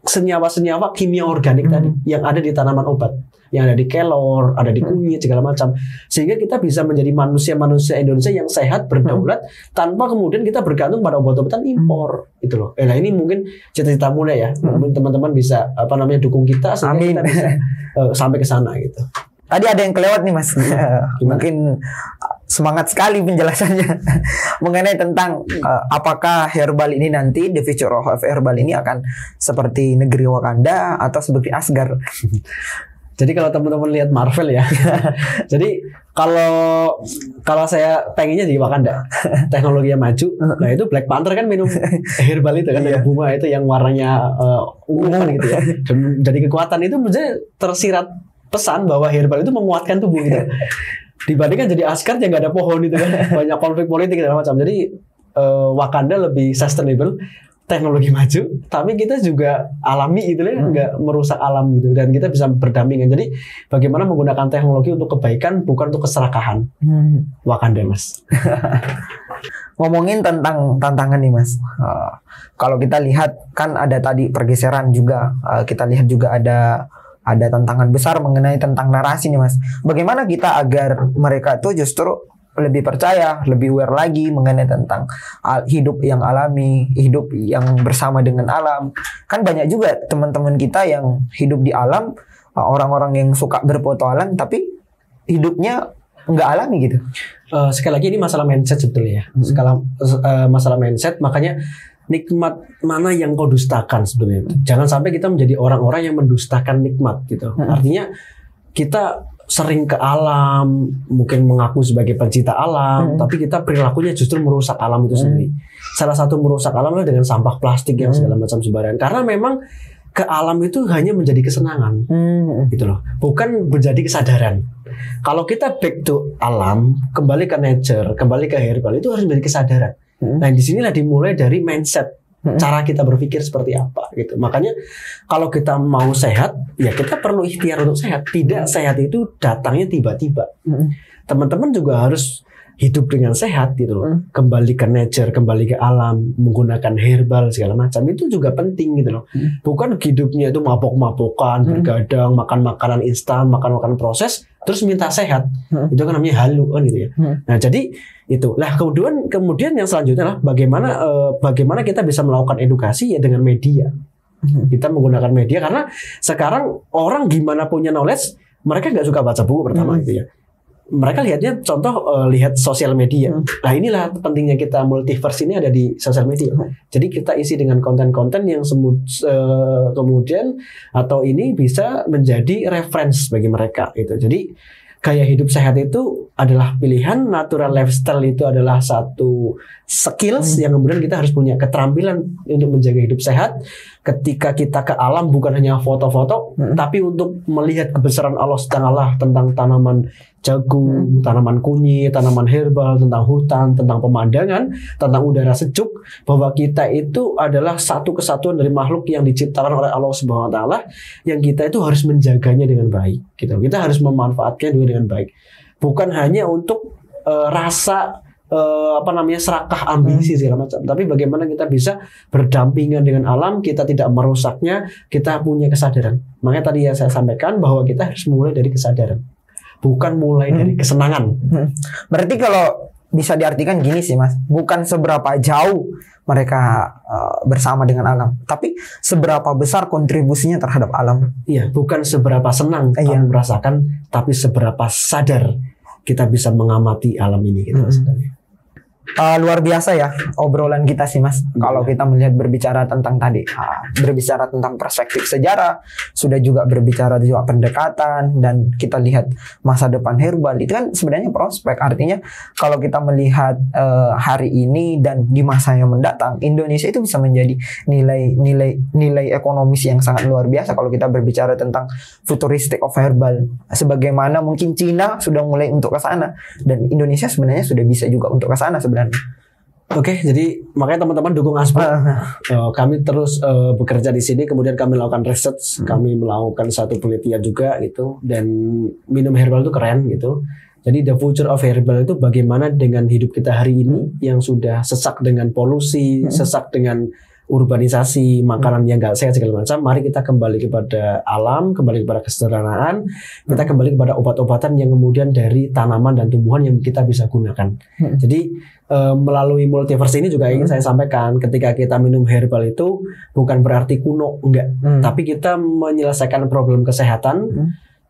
senyawa-senyawa kimia organik tadi yang ada di tanaman obat, yang ada di kelor, ada di kunyit segala macam, sehingga kita bisa menjadi manusia-manusia Indonesia yang sehat, berdaulat tanpa kemudian kita bergantung pada obat-obatan impor gitu loh. Nah ini mungkin cita-cita muda ya, mungkin teman-teman bisa dukung kita sehingga kita bisa sampai ke sana gitu. Tadi ada yang kelewat nih, Mas. Mungkin semangat sekali penjelasannya mengenai tentang apakah herbal ini nanti, the future of herbal ini akan seperti negeri Wakanda atau seperti Asgard. Jadi kalau teman-teman lihat Marvel ya, jadi kalau saya pengennya di Wakanda, teknologinya maju, nah itu Black Panther kan minum herbal itu kan, dari bunga itu yang warnanya ungu gitu ya. Dan jadi kekuatan itu menjadi tersirat pesan bahwa herbal itu menguatkan tubuh gitu. Dibandingkan jadi Asgard yang nggak ada pohon itu kan, banyak konflik politik dan macam. Jadi Wakanda lebih sustainable, teknologi maju, tapi kita juga alami gitu ya, nggak merusak alam gitu, dan kita bisa berdampingan. Jadi bagaimana menggunakan teknologi untuk kebaikan bukan untuk keserakahan. Wakanda, Mas. Ngomongin tentang tantangan nih, Mas. Kalau kita lihat kan ada tadi pergeseran juga, kita lihat juga ada tantangan besar mengenai tentang narasi nih, Mas. Bagaimana kita agar mereka tuh justru lebih percaya, lebih aware lagi mengenai tentang hidup yang alami, hidup yang bersama dengan alam. Kan banyak juga teman-teman kita yang hidup di alam, orang-orang yang suka berpetualang tapi hidupnya nggak alami gitu. Sekali lagi ini masalah mindset sebetulnya ya. Masalah mindset, makanya nikmat mana yang kau dustakan sebenarnya. Jangan sampai kita menjadi orang-orang yang mendustakan nikmat gitu. Artinya kita sering ke alam, mungkin mengaku sebagai pencinta alam, tapi kita perilakunya justru merusak alam itu sendiri. Salah satu merusak alam adalah dengan sampah plastik yang segala macam sembarangan. Karena memang ke alam itu hanya menjadi kesenangan, gitu loh, bukan menjadi kesadaran. Kalau kita back to alam, kembali ke nature, kembali ke herbal, itu harus menjadi kesadaran. Nah, disinilah dimulai dari mindset, cara kita berpikir seperti apa gitu. Makanya kalau kita mau sehat, ya kita perlu ikhtiar untuk sehat. Tidak sehat itu datangnya tiba-tiba. Teman-teman juga harus hidup dengan sehat gitu loh. Kembali ke nature, kembali ke alam, menggunakan herbal segala macam, itu juga penting gitu loh. Bukan hidupnya itu mabok-mabokan, bergadang, makan makanan instan, makan makanan proses, terus minta sehat. Itu kan namanya halu kan gitu ya. Nah, jadi itu. Lah kemudian yang selanjutnya adalah bagaimana kita bisa melakukan edukasi ya dengan media. Kita menggunakan media karena sekarang orang gimana punya knowledge, mereka nggak suka baca buku pertama gitu ya. Mereka lihatnya lihat sosial media. Nah, inilah pentingnya kita multiverse ini ada di sosial media. Jadi kita isi dengan konten-konten yang kemudian atau ini bisa menjadi reference bagi mereka gitu. Jadi gaya hidup sehat itu adalah pilihan, natural lifestyle itu adalah satu skills yang kemudian kita harus punya keterampilan untuk menjaga hidup sehat. Ketika kita ke alam bukan hanya foto-foto, tapi untuk melihat kebesaran Allah SWT tentang tanaman jagung, tanaman kunyit, tanaman herbal, tentang hutan, tentang pemandangan, tentang udara sejuk, bahwa kita itu adalah satu kesatuan dari makhluk yang diciptakan oleh Allah SWT, yang kita itu harus menjaganya dengan baik. Gitu. Kita harus memanfaatkan dengan baik. Bukan hanya untuk rasa serakah ambisi segala macam, tapi bagaimana kita bisa berdampingan dengan alam, kita tidak merusaknya, kita punya kesadaran. Makanya tadi yang saya sampaikan bahwa kita harus mulai dari kesadaran, bukan mulai dari kesenangan. Berarti kalau bisa diartikan gini sih Mas, bukan seberapa jauh mereka bersama dengan alam, tapi seberapa besar kontribusinya terhadap alam. Iya, bukan seberapa senang kamu merasakan, tapi seberapa sadar kita bisa mengamati alam ini gitu maksudnya. Luar biasa ya obrolan kita sih Mas. Kalau kita melihat berbicara tentang tadi, berbicara tentang perspektif sejarah, sudah juga berbicara juga pendekatan, dan kita lihat masa depan herbal itu kan sebenarnya prospek. Artinya kalau kita melihat hari ini dan di masa yang mendatang, Indonesia itu bisa menjadi nilai ekonomis yang sangat luar biasa kalau kita berbicara tentang futuristic of herbal. Sebagaimana mungkin Cina sudah mulai untuk ke sana, dan Indonesia sebenarnya sudah bisa juga untuk ke sana sebenarnya. Oke, jadi makanya teman-teman dukung Asbo. Kami terus bekerja di sini, kemudian kami melakukan research, kami melakukan satu penelitian juga gitu, dan minum herbal itu keren gitu. Jadi the future of herbal itu bagaimana dengan hidup kita hari ini yang sudah sesak dengan polusi, sesak dengan urbanisasi, makanan yang gak sehat segala macam. Mari kita kembali kepada alam, kembali kepada kesederhanaan, kita kembali kepada obat-obatan yang kemudian dari tanaman dan tumbuhan yang kita bisa gunakan. Jadi melalui multiverse ini juga ingin saya sampaikan, ketika kita minum herbal itu bukan berarti kuno, enggak, tapi kita menyelesaikan problem kesehatan,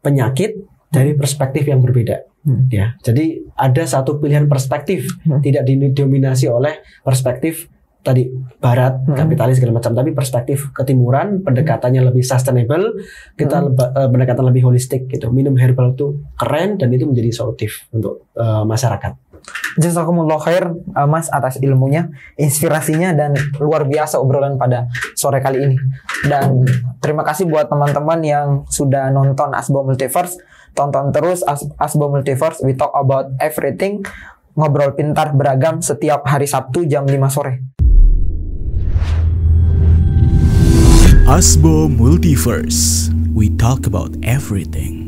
penyakit dari perspektif yang berbeda. Ya, jadi ada satu pilihan perspektif, tidak didominasi oleh perspektif tadi barat, kapitalis segala macam, tapi perspektif ketimuran, pendekatannya lebih sustainable, kita pendekatan lebih holistik gitu. Minum herbal itu keren dan itu menjadi solutif untuk masyarakat. Jazakumullah khair Mas atas ilmunya, inspirasinya, dan luar biasa obrolan pada sore kali ini. Dan terima kasih buat teman-teman yang sudah nonton Asbo Multiverse. Tonton terus Asbo Multiverse, we talk about everything. Ngobrol pintar beragam setiap hari Sabtu jam 5 sore. Asbo Multiverse, we talk about everything.